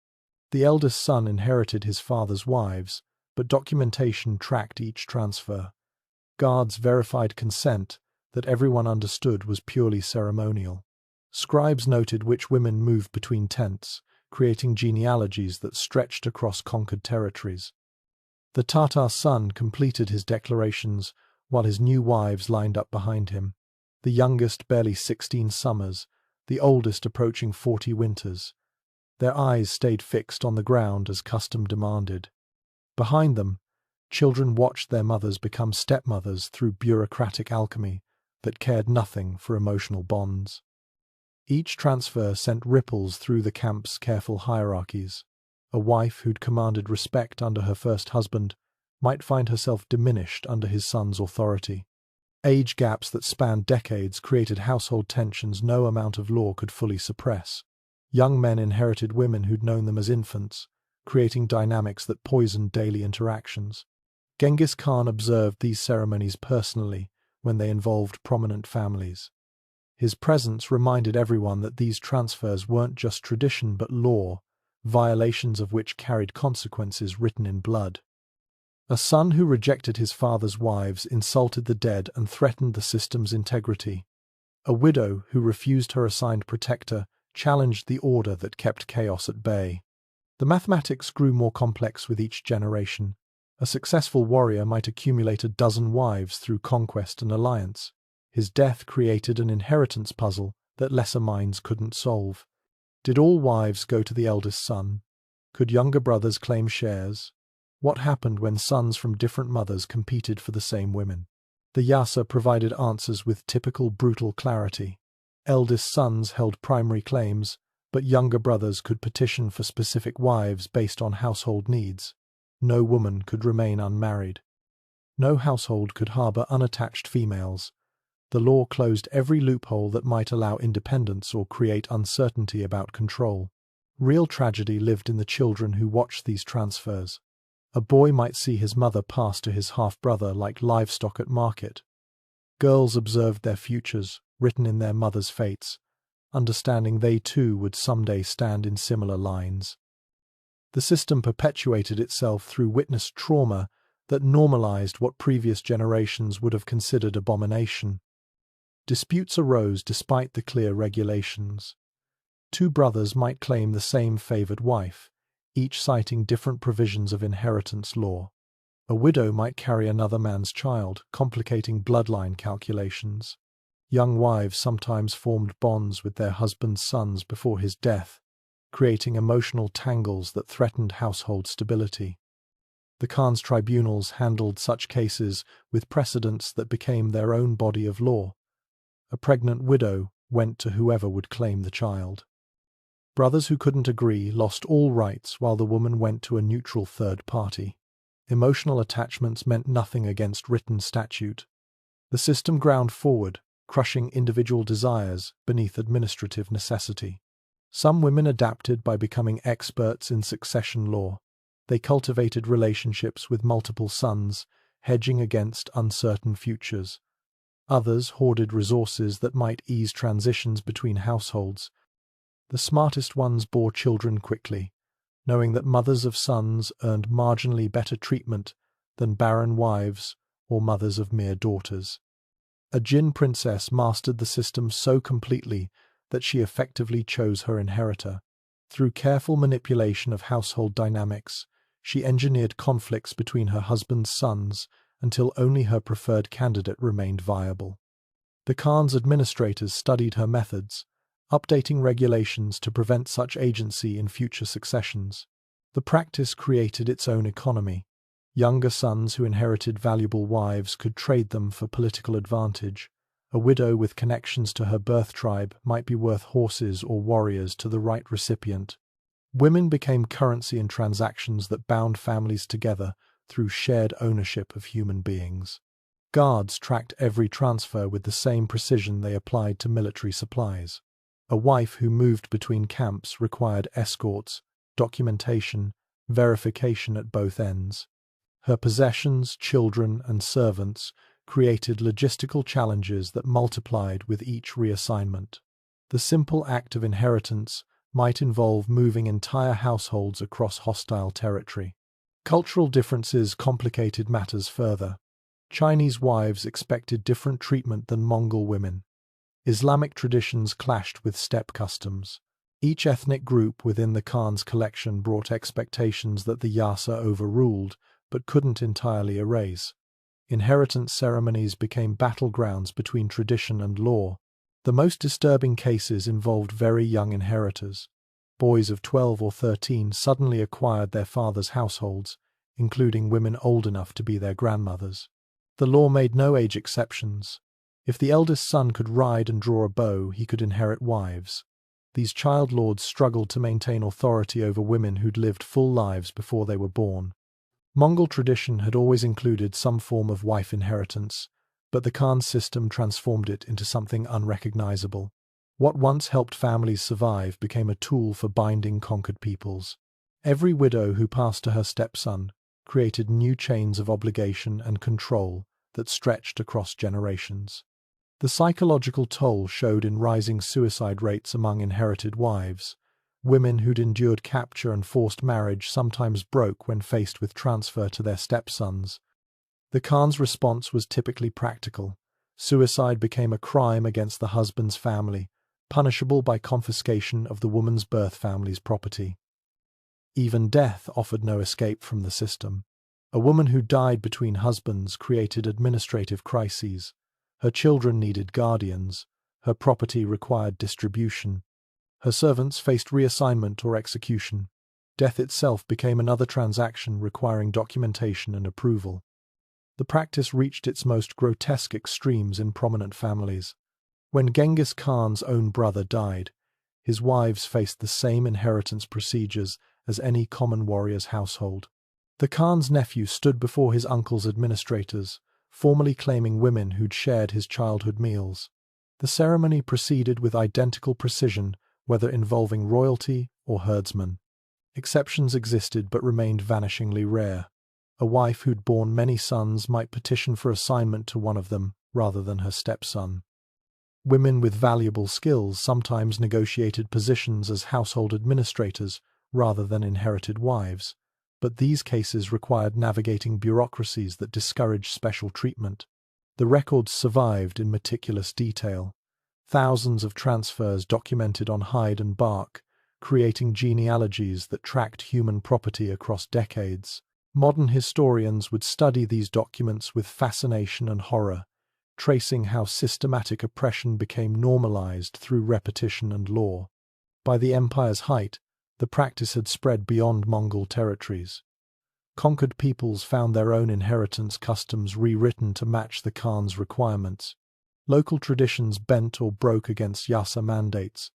The eldest son inherited his father's wives, but documentation tracked each transfer. Guards verified consent that everyone understood was purely ceremonial. Scribes noted which women moved between tents, creating genealogies that stretched across conquered territories. The Tatar son completed his declarations while his new wives lined up behind him, the youngest barely 16 summers, the oldest approaching 40 winters. Their eyes stayed fixed on the ground as custom demanded. Behind them, children watched their mothers become stepmothers through bureaucratic alchemy that cared nothing for emotional bonds. Each transfer sent ripples through the camp's careful hierarchies. A wife who'd commanded respect under her first husband might find herself diminished under his son's authority. Age gaps that spanned decades created household tensions no amount of law could fully suppress. Young men inherited women who'd known them as infants, creating dynamics that poisoned daily interactions. Genghis Khan observed these ceremonies personally when they involved prominent families. His presence reminded everyone that these transfers weren't just tradition but law, violations of which carried consequences written in blood. A son who rejected his father's wives insulted the dead and threatened the system's integrity. A widow who refused her assigned protector challenged the order that kept chaos at bay. The mathematics grew more complex with each generation. A successful warrior might accumulate a dozen wives through conquest and alliance. His death created an inheritance puzzle that lesser minds couldn't solve. Did all wives go to the eldest son? Could younger brothers claim shares? What happened when sons from different mothers competed for the same women? The Yasa provided answers with typical brutal clarity. Eldest sons held primary claims, but younger brothers could petition for specific wives based on household needs. No woman could remain unmarried. No household could harbor unattached females. The law closed every loophole that might allow independence or create uncertainty about control. Real tragedy lived in the children who watched these transfers. A boy might see his mother pass to his half-brother like livestock at market. Girls observed their futures, written in their mother's fates, understanding they too would someday stand in similar lines. The system perpetuated itself through witnessed trauma that normalized what previous generations would have considered abomination. Disputes arose despite the clear regulations. 2 brothers might claim the same favored wife, each citing different provisions of inheritance law. A widow might carry another man's child, complicating bloodline calculations. Young wives sometimes formed bonds with their husband's sons before his death, creating emotional tangles that threatened household stability. The Khan's tribunals handled such cases with precedents that became their own body of law. A pregnant widow went to whoever would claim the child. Brothers who couldn't agree lost all rights while the woman went to a neutral third party. Emotional attachments meant nothing against written statute. The system ground forward, crushing individual desires beneath administrative necessity. Some women adapted by becoming experts in succession law. They cultivated relationships with multiple sons, hedging against uncertain futures. Others hoarded resources that might ease transitions between households. The smartest ones bore children quickly, knowing that mothers of sons earned marginally better treatment than barren wives or mothers of mere daughters. A Jin princess mastered the system so completely that she effectively chose her inheritor. Through careful manipulation of household dynamics, she engineered conflicts between her husband's sons until only her preferred candidate remained viable. The Khan's administrators studied her methods, updating regulations to prevent such agency in future successions. The practice created its own economy. Younger sons who inherited valuable wives could trade them for political advantage. A widow with connections to her birth tribe might be worth horses or warriors to the right recipient. Women became currency in transactions that bound families together through shared ownership of human beings. Guards tracked every transfer with the same precision they applied to military supplies. A wife who moved between camps required escorts, documentation, verification at both ends. Her possessions, children, and servants created logistical challenges that multiplied with each reassignment. The simple act of inheritance might involve moving entire households across hostile territory. Cultural differences complicated matters further. Chinese wives expected different treatment than Mongol women. Islamic traditions clashed with steppe customs. Each ethnic group within the Khan's collection brought expectations that the Yasa overruled, but couldn't entirely erase. Inheritance ceremonies became battlegrounds between tradition and law. The most disturbing cases involved very young inheritors. Boys of 12 or 13 suddenly acquired their fathers' households, including women old enough to be their grandmothers. The law made no age exceptions. If the eldest son could ride and draw a bow, he could inherit wives. These child lords struggled to maintain authority over women who'd lived full lives before they were born. Mongol tradition had always included some form of wife inheritance, but the Khan system transformed it into something unrecognizable. What once helped families survive became a tool for binding conquered peoples. Every widow who passed to her stepson created new chains of obligation and control that stretched across generations. The psychological toll showed in rising suicide rates among inherited wives. Women who'd endured capture and forced marriage sometimes broke when faced with transfer to their stepsons. The Khan's response was typically practical. Suicide became a crime against the husband's family, punishable by confiscation of the woman's birth family's property. Even death offered no escape from the system. A woman who died between husbands created administrative crises. Her children needed guardians. Her property required distribution. Her servants faced reassignment or execution. Death itself became another transaction requiring documentation and approval. The practice reached its most grotesque extremes in prominent families. When Genghis Khan's own brother died, his wives faced the same inheritance procedures as any common warrior's household. The Khan's nephew stood before his uncle's administrators, formally claiming women who'd shared his childhood meals. The ceremony proceeded with identical precision, whether involving royalty or herdsmen. Exceptions existed but remained vanishingly rare. A wife who'd borne many sons might petition for assignment to one of them rather than her stepson. Women with valuable skills sometimes negotiated positions as household administrators rather than inherited wives, but these cases required navigating bureaucracies that discouraged special treatment. The records survived in meticulous detail. Thousands of transfers documented on hide and bark, creating genealogies that tracked human property across decades. Modern historians would study these documents with fascination and horror, tracing how systematic oppression became normalized through repetition and law. By the empire's height, the practice had spread beyond Mongol territories. Conquered peoples found their own inheritance customs rewritten to match the Khan's requirements. Local traditions bent or broke against Yasa mandates.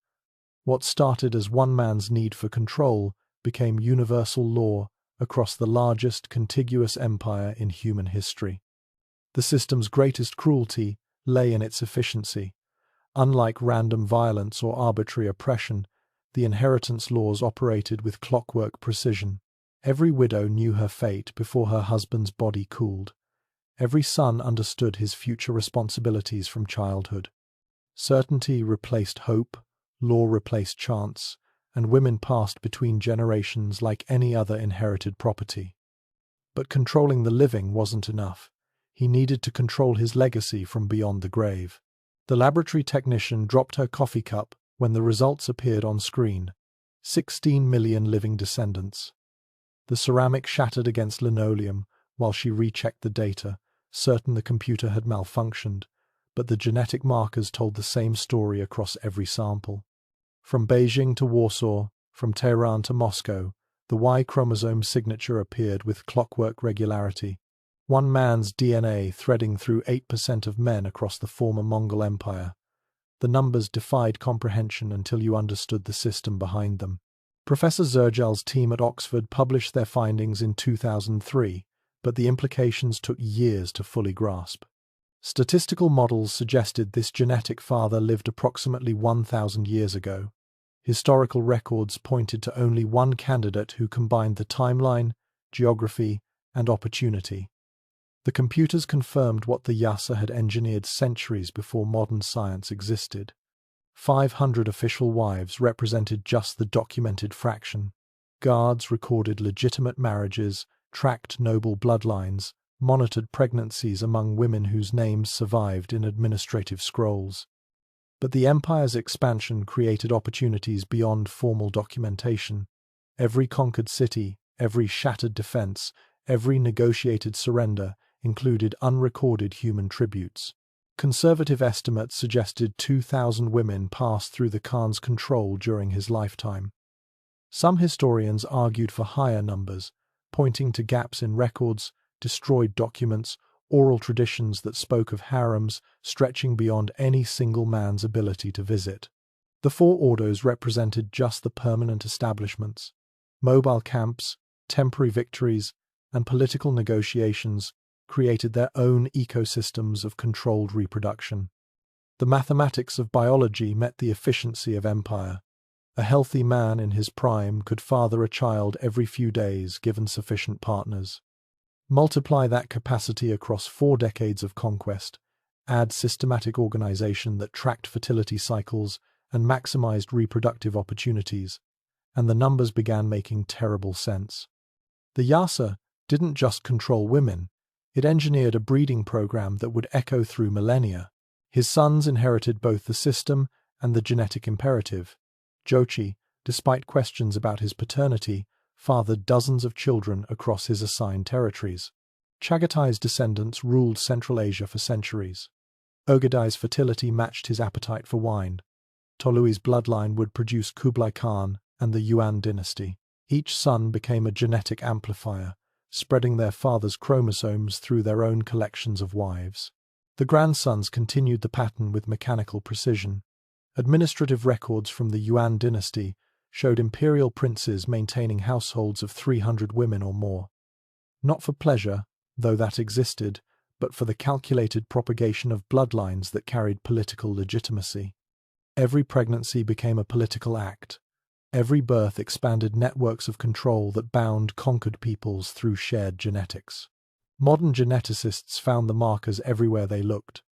What started as one man's need for control became universal law across the largest contiguous empire in human history. The system's greatest cruelty lay in its efficiency. Unlike random violence or arbitrary oppression, the inheritance laws operated with clockwork precision. Every widow knew her fate before her husband's body cooled. Every son understood his future responsibilities from childhood. Certainty replaced hope, law replaced chance, and women passed between generations like any other inherited property. But controlling the living wasn't enough. He needed to control his legacy from beyond the grave. The laboratory technician dropped her coffee cup when the results appeared on screen. 16 million living descendants. The ceramic shattered against linoleum while she rechecked the data, certain the computer had malfunctioned, but the genetic markers told the same story across every sample. From Beijing to Warsaw, from Tehran to Moscow, the Y chromosome signature appeared with clockwork regularity. One man's DNA threading through 8% of men across the former Mongol Empire. The numbers defied comprehension until you understood the system behind them. Professor Zerjal's team at Oxford published their findings in 2003, but the implications took years to fully grasp. Statistical models suggested this genetic father lived approximately 1,000 years ago. Historical records pointed to only one candidate who combined the timeline, geography, and opportunity. The computers confirmed what the Yasa had engineered centuries before modern science existed. 500 official wives represented just the documented fraction. Guards recorded legitimate marriages, tracked noble bloodlines, monitored pregnancies among women whose names survived in administrative scrolls. But the empire's expansion created opportunities beyond formal documentation. Every conquered city, every shattered defense, every negotiated surrender included unrecorded human tributes. Conservative estimates suggested 2,000 women passed through the Khan's control during his lifetime. Some historians argued for higher numbers, pointing to gaps in records, destroyed documents, oral traditions that spoke of harems stretching beyond any single man's ability to visit. The four orders represented just the permanent establishments. Mobile camps, temporary victories, and political negotiations created their own ecosystems of controlled reproduction. The mathematics of biology met the efficiency of empire. A healthy man in his prime could father a child every few days given sufficient partners. Multiply that capacity across 4 decades of conquest, add systematic organization that tracked fertility cycles and maximized reproductive opportunities, and the numbers began making terrible sense. The Yasa didn't just control women, it engineered a breeding program that would echo through millennia. His sons inherited both the system and the genetic imperative. Jochi, despite questions about his paternity, fathered dozens of children across his assigned territories. Chagatai's descendants ruled Central Asia for centuries. Ogedai's fertility matched his appetite for wine. Tolui's bloodline would produce Kublai Khan and the Yuan dynasty. Each son became a genetic amplifier, spreading their father's chromosomes through their own collections of wives. The grandsons continued the pattern with mechanical precision. Administrative records from the Yuan dynasty showed imperial princes maintaining households of 300 women or more. Not for pleasure, though that existed, but for the calculated propagation of bloodlines that carried political legitimacy. Every pregnancy became a political act. Every birth expanded networks of control that bound conquered peoples through shared genetics. Modern geneticists found the markers everywhere they looked.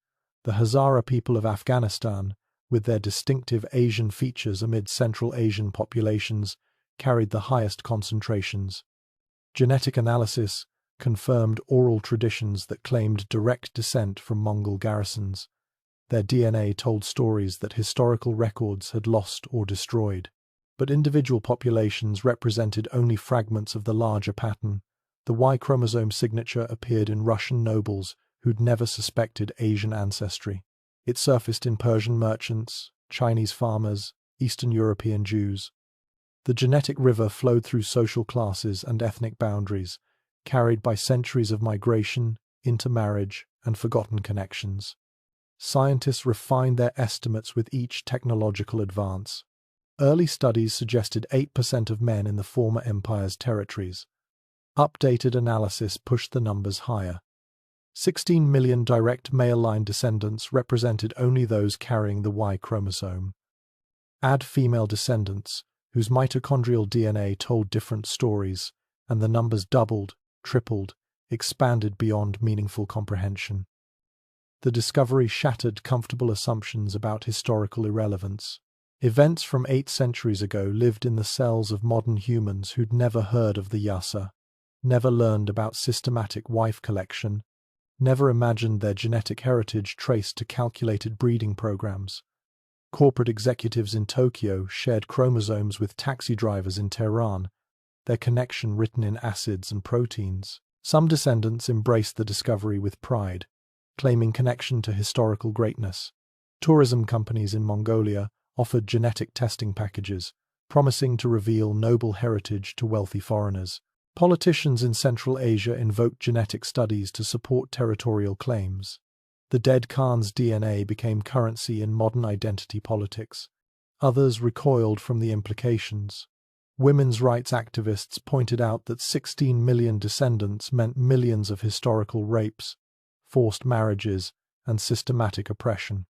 The Hazara people of Afghanistan, with their distinctive Asian features amid Central Asian populations, carried the highest concentrations. Genetic analysis confirmed oral traditions that claimed direct descent from Mongol garrisons. Their DNA told stories that historical records had lost or destroyed. But individual populations represented only fragments of the larger pattern. The Y chromosome signature appeared in Russian nobles who'd never suspected Asian ancestry. It surfaced in Persian merchants, Chinese farmers, Eastern European Jews. The genetic river flowed through social classes and ethnic boundaries, carried by centuries of migration, intermarriage, and forgotten connections. Scientists refined their estimates with each technological advance. Early studies suggested 8% of men in the former empire's territories. Updated analysis pushed the numbers higher. 16 million direct male line descendants represented only those carrying the Y chromosome. Add female descendants, whose mitochondrial DNA told different stories, and the numbers doubled, tripled, expanded beyond meaningful comprehension. The discovery shattered comfortable assumptions about historical irrelevance. Events from 8 centuries ago lived in the cells of modern humans who'd never heard of the Yasa, never learned about systematic wife collection, never imagined their genetic heritage traced to calculated breeding programs. Corporate executives in Tokyo shared chromosomes with taxi drivers in Tehran, their connection written in acids and proteins. Some descendants embraced the discovery with pride, claiming connection to historical greatness. Tourism companies in Mongolia offered genetic testing packages, promising to reveal noble heritage to wealthy foreigners. Politicians in Central Asia invoked genetic studies to support territorial claims. The dead Khan's DNA became currency in modern identity politics. Others recoiled from the implications. Women's rights activists pointed out that 16 million descendants meant millions of historical rapes, forced marriages, and systematic oppression.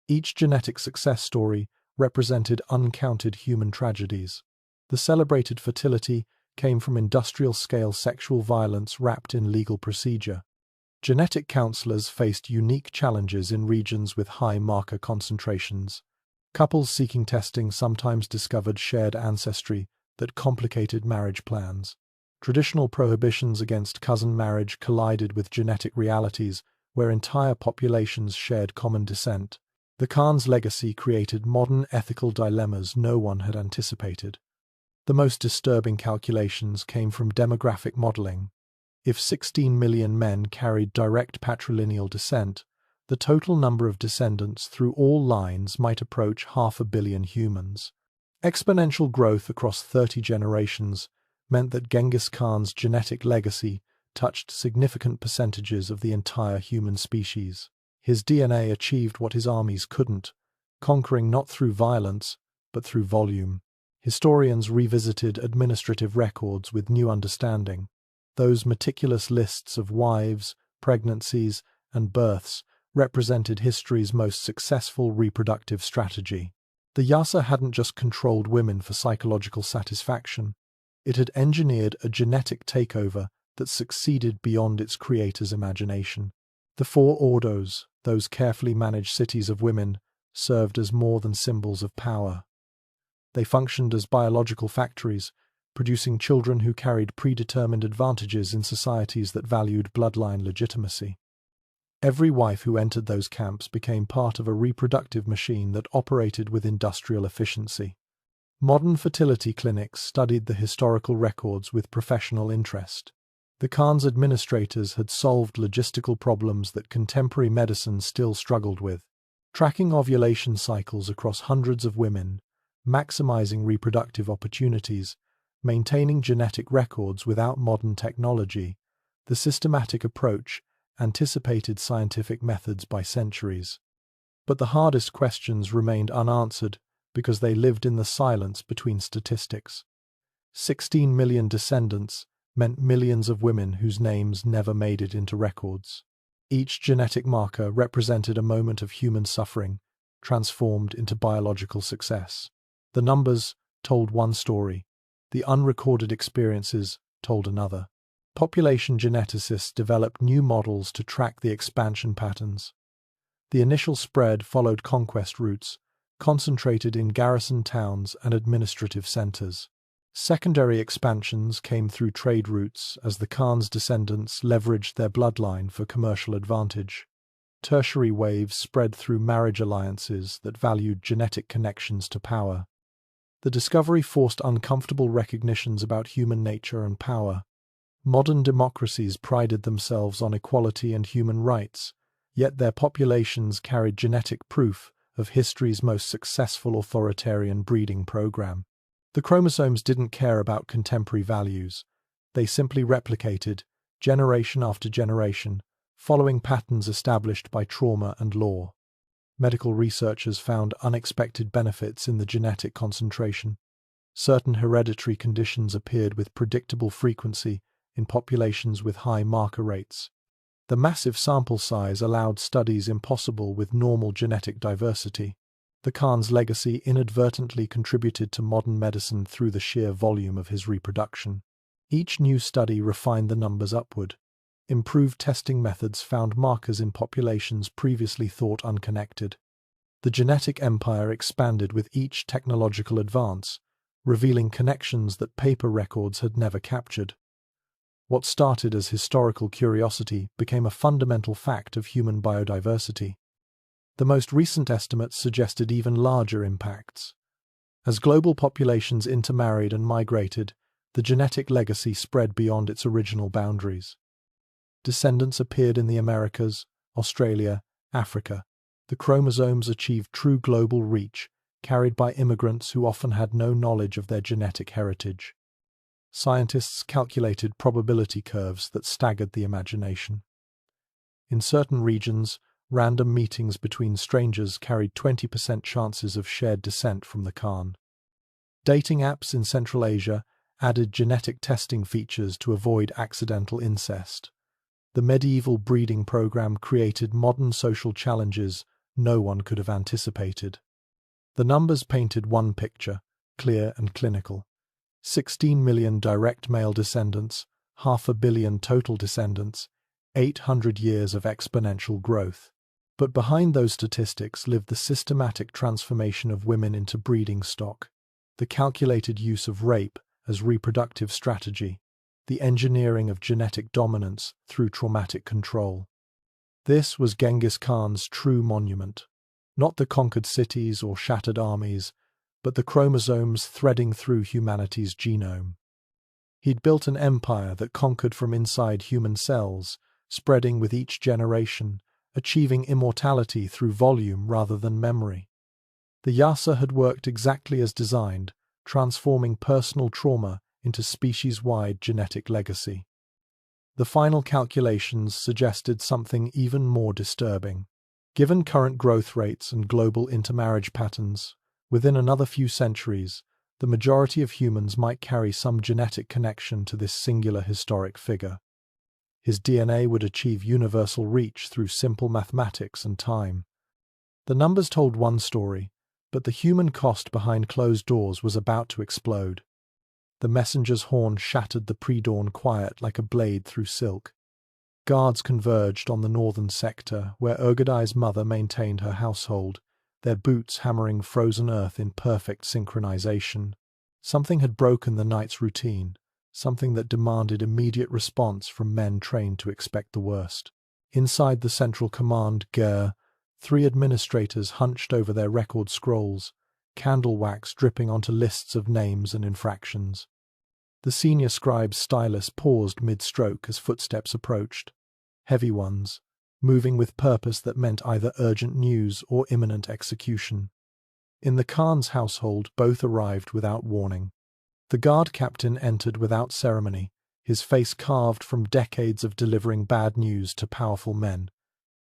Each genetic success story represented uncounted human tragedies. The celebrated fertility came from industrial-scale sexual violence wrapped in legal procedure. Genetic counselors faced unique challenges in regions with high marker concentrations. Couples seeking testing sometimes discovered shared ancestry that complicated marriage plans. Traditional prohibitions against cousin marriage collided with genetic realities where entire populations shared common descent. The Khan's legacy created modern ethical dilemmas no one had anticipated. The most disturbing calculations came from demographic modeling. If 16 million men carried direct patrilineal descent, the total number of descendants through all lines might approach 500 million humans. Exponential growth across 30 generations meant that Genghis Khan's genetic legacy touched significant percentages of the entire human species. His DNA achieved what his armies couldn't, conquering not through violence, but through volume. Historians revisited administrative records with new understanding. Those meticulous lists of wives, pregnancies, and births represented history's most successful reproductive strategy. The Yasa hadn't just controlled women for psychological satisfaction. It had engineered a genetic takeover that succeeded beyond its creator's imagination. The four ordos, those carefully managed cities of women, served as more than symbols of power. They functioned as biological factories, producing children who carried predetermined advantages in societies that valued bloodline legitimacy. Every wife who entered those camps became part of a reproductive machine that operated with industrial efficiency. Modern fertility clinics studied the historical records with professional interest. The Khan's administrators had solved logistical problems that contemporary medicine still struggled with. Tracking ovulation cycles across hundreds of women, maximizing reproductive opportunities, maintaining genetic records without modern technology, the systematic approach anticipated scientific methods by centuries. But the hardest questions remained unanswered because they lived in the silence between statistics. 16 million descendants meant millions of women whose names never made it into records. Each genetic marker represented a moment of human suffering, transformed into biological success. The numbers told one story. The unrecorded experiences told another. Population geneticists developed new models to track the expansion patterns. The initial spread followed conquest routes, concentrated in garrison towns and administrative centers. Secondary expansions came through trade routes as the Khan's descendants leveraged their bloodline for commercial advantage. Tertiary waves spread through marriage alliances that valued genetic connections to power. The discovery forced uncomfortable recognitions about human nature and power. Modern democracies prided themselves on equality and human rights, yet their populations carried genetic proof of history's most successful authoritarian breeding program. The chromosomes didn't care about contemporary values. They simply replicated, generation after generation, following patterns established by trauma and law. Medical researchers found unexpected benefits in the genetic concentration. Certain hereditary conditions appeared with predictable frequency in populations with high marker rates. The massive sample size allowed studies impossible with normal genetic diversity. The Khan's legacy inadvertently contributed to modern medicine through the sheer volume of his reproduction. Each new study refined the numbers upward. Improved testing methods found markers in populations previously thought unconnected. The genetic empire expanded with each technological advance, revealing connections that paper records had never captured. What started as historical curiosity became a fundamental fact of human biodiversity. The most recent estimates suggested even larger impacts. As global populations intermarried and migrated, the genetic legacy spread beyond its original boundaries. Descendants appeared in the Americas, Australia, Africa. The chromosomes achieved true global reach, carried by immigrants who often had no knowledge of their genetic heritage. Scientists calculated probability curves that staggered the imagination. In certain regions, random meetings between strangers carried 20% chances of shared descent from the Khan. Dating apps in Central Asia added genetic testing features to avoid accidental incest. The medieval breeding program created modern social challenges no one could have anticipated. The numbers painted one picture, clear and clinical. 16 million direct male descendants, 500 million total descendants, 800 years of exponential growth. But behind those statistics lived the systematic transformation of women into breeding stock, the calculated use of rape as reproductive strategy, the engineering of genetic dominance through traumatic control. This was Genghis Khan's true monument, not the conquered cities or shattered armies, but the chromosomes threading through humanity's genome. He'd built an empire that conquered from inside human cells, spreading with each generation, achieving immortality through volume rather than memory. The Yasa had worked exactly as designed, transforming personal trauma into species-wide genetic legacy. The final calculations suggested something even more disturbing. Given current growth rates and global intermarriage patterns, within another few centuries, the majority of humans might carry some genetic connection to this singular historic figure. His DNA would achieve universal reach through simple mathematics and time. The numbers told one story, but the human cost behind closed doors was about to explode. The messenger's horn shattered the pre-dawn quiet like a blade through silk. Guards converged on the northern sector, where Urgadai's mother maintained her household, their boots hammering frozen earth in perfect synchronization. Something had broken the night's routine, something that demanded immediate response from men trained to expect the worst. Inside the central command, Ger, 3 administrators hunched over their record scrolls, candle wax dripping onto lists of names and infractions. The senior scribe's stylus paused mid-stroke as footsteps approached. Heavy ones, moving with purpose that meant either urgent news or imminent execution. In the Khan's household, both arrived without warning. The guard captain entered without ceremony, his face carved from decades of delivering bad news to powerful men.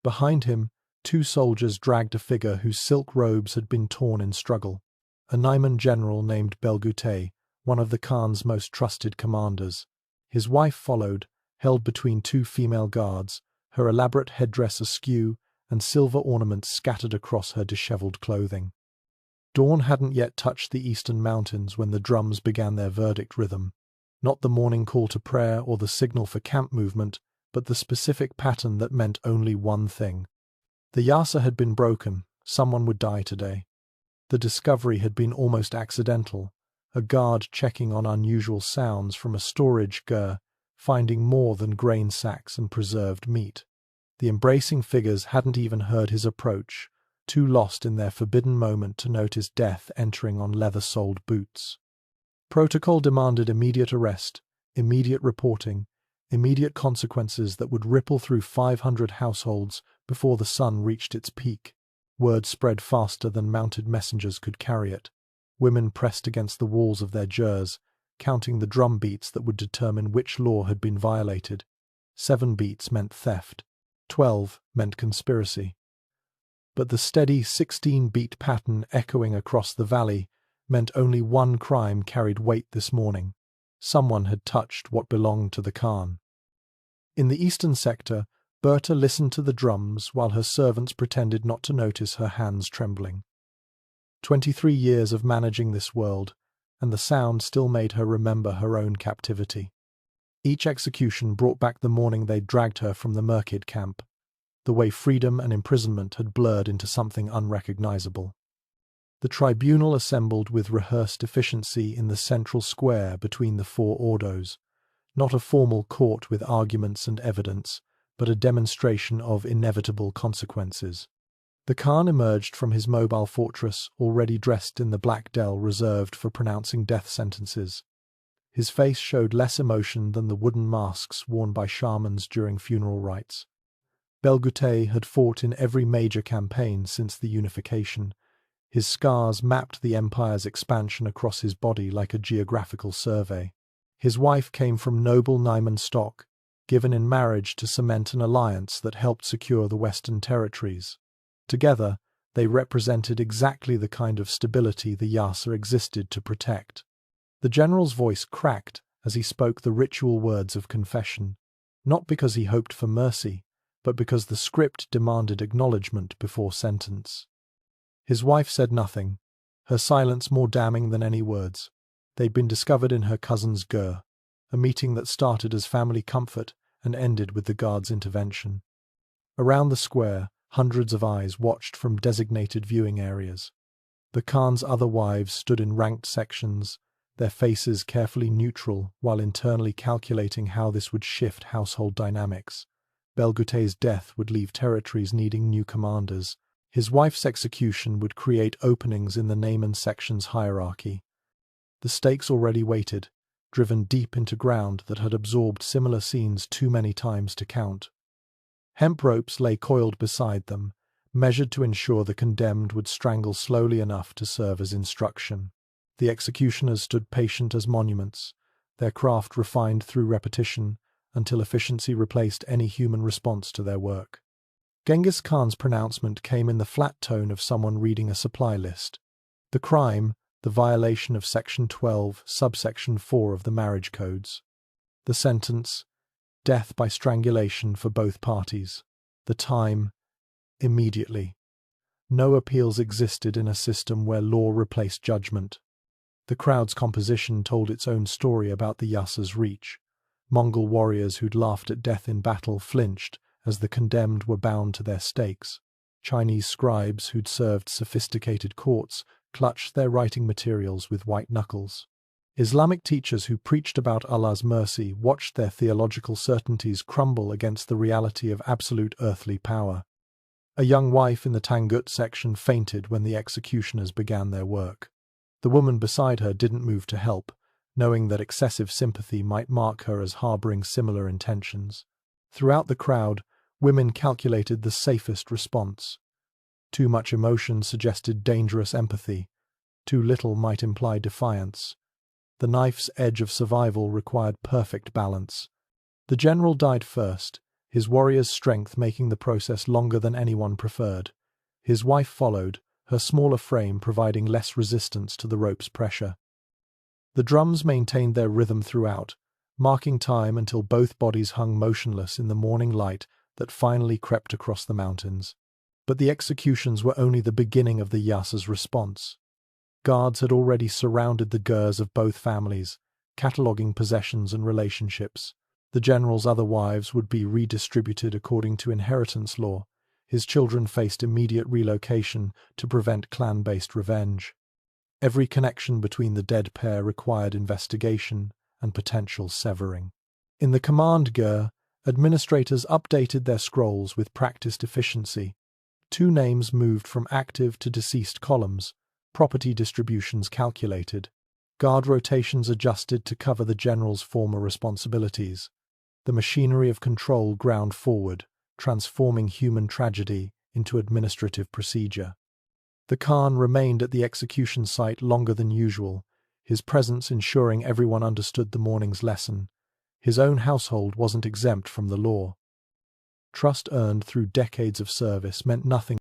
Behind him, 2 soldiers dragged a figure whose silk robes had been torn in struggle. A Naiman general named Belgute, one of the Khan's most trusted commanders. His wife followed, held between 2 female guards, her elaborate headdress askew and silver ornaments scattered across her disheveled clothing. Dawn hadn't yet touched the eastern mountains when the drums began their verdict rhythm. Not the morning call to prayer or the signal for camp movement, but the specific pattern that meant only one thing. The Yasa had been broken, someone would die today. The discovery had been almost accidental, a guard checking on unusual sounds from a storage ger, finding more than grain sacks and preserved meat. The embracing figures hadn't even heard his approach, too lost in their forbidden moment to notice death entering on leather-soled boots. Protocol demanded immediate arrest, immediate reporting, immediate consequences that would ripple through 500 households before the sun reached its peak. Word spread faster than mounted messengers could carry it. Women pressed against the walls of their gers, counting the drum beats that would determine which law had been violated. 7 beats meant theft. 12 meant conspiracy. But the steady 16-beat pattern echoing across the valley meant only one crime carried weight this morning. Someone had touched what belonged to the Khan. In the eastern sector, Berta listened to the drums while her servants pretended not to notice her hands trembling. 23 years of managing this world, and the sound still made her remember her own captivity. Each execution brought back the morning they'd dragged her from the Merkid camp, the way freedom and imprisonment had blurred into something unrecognizable. The tribunal assembled with rehearsed efficiency in the central square between the 4 ordos. Not a formal court with arguments and evidence, but a demonstration of inevitable consequences. The Khan emerged from his mobile fortress already dressed in the black dell reserved for pronouncing death sentences. His face showed less emotion than the wooden masks worn by shamans during funeral rites. Belgutei had fought in every major campaign since the unification. His scars mapped the empire's expansion across his body like a geographical survey. His wife came from noble Naiman stock, given in marriage to cement an alliance that helped secure the Western territories. Together, they represented exactly the kind of stability the Yasa existed to protect. The general's voice cracked as he spoke the ritual words of confession, not because he hoped for mercy, but because the script demanded acknowledgement before sentence. His wife said nothing, her silence more damning than any words. They'd been discovered in her cousin's ger, a meeting that started as family comfort and ended with the guard's intervention. Around the square, hundreds of eyes watched from designated viewing areas. The Khan's other wives stood in ranked sections, their faces carefully neutral while internally calculating how this would shift household dynamics. Belgutei's death would leave territories needing new commanders. His wife's execution would create openings in the Naiman section's hierarchy. The stakes already waited, driven deep into ground that had absorbed similar scenes too many times to count. Hemp ropes lay coiled beside them, measured to ensure the condemned would strangle slowly enough to serve as instruction. The executioners stood patient as monuments, their craft refined through repetition until efficiency replaced any human response to their work. Genghis Khan's pronouncement came in the flat tone of someone reading a supply list. The crime, the violation of Section 12, Subsection 4 of the marriage codes. The sentence, death by strangulation for both parties. The time, immediately. No appeals existed in a system where law replaced judgment. The crowd's composition told its own story about the Yasa's reach. Mongol warriors who'd laughed at death in battle flinched as the condemned were bound to their stakes. Chinese scribes who'd served sophisticated courts clutched their writing materials with white knuckles. Islamic teachers who preached about Allah's mercy watched their theological certainties crumble against the reality of absolute earthly power. A young wife in the Tangut section fainted when the executioners began their work. The woman beside her didn't move to help, knowing that excessive sympathy might mark her as harboring similar intentions. Throughout the crowd, women calculated the safest response. Too much emotion suggested dangerous empathy. Too little might imply defiance. The knife's edge of survival required perfect balance. The general died first, his warrior's strength making the process longer than anyone preferred. His wife followed, her smaller frame providing less resistance to the rope's pressure. The drums maintained their rhythm throughout, marking time until both bodies hung motionless in the morning light that finally crept across the mountains. But the executions were only the beginning of the Yasa's response. Guards had already surrounded the gers of both families, cataloguing possessions and relationships. The general's other wives would be redistributed according to inheritance law. His children faced immediate relocation to prevent clan-based revenge. Every connection between the dead pair required investigation and potential severing. In the command ger, administrators updated their scrolls with practiced efficiency. 2 names moved from active to deceased columns, property distributions calculated, guard rotations adjusted to cover the general's former responsibilities. The machinery of control ground forward, transforming human tragedy into administrative procedure. The Khan remained at the execution site longer than usual, his presence ensuring everyone understood the morning's lesson. His own household wasn't exempt from the law. Trust earned through decades of service meant nothing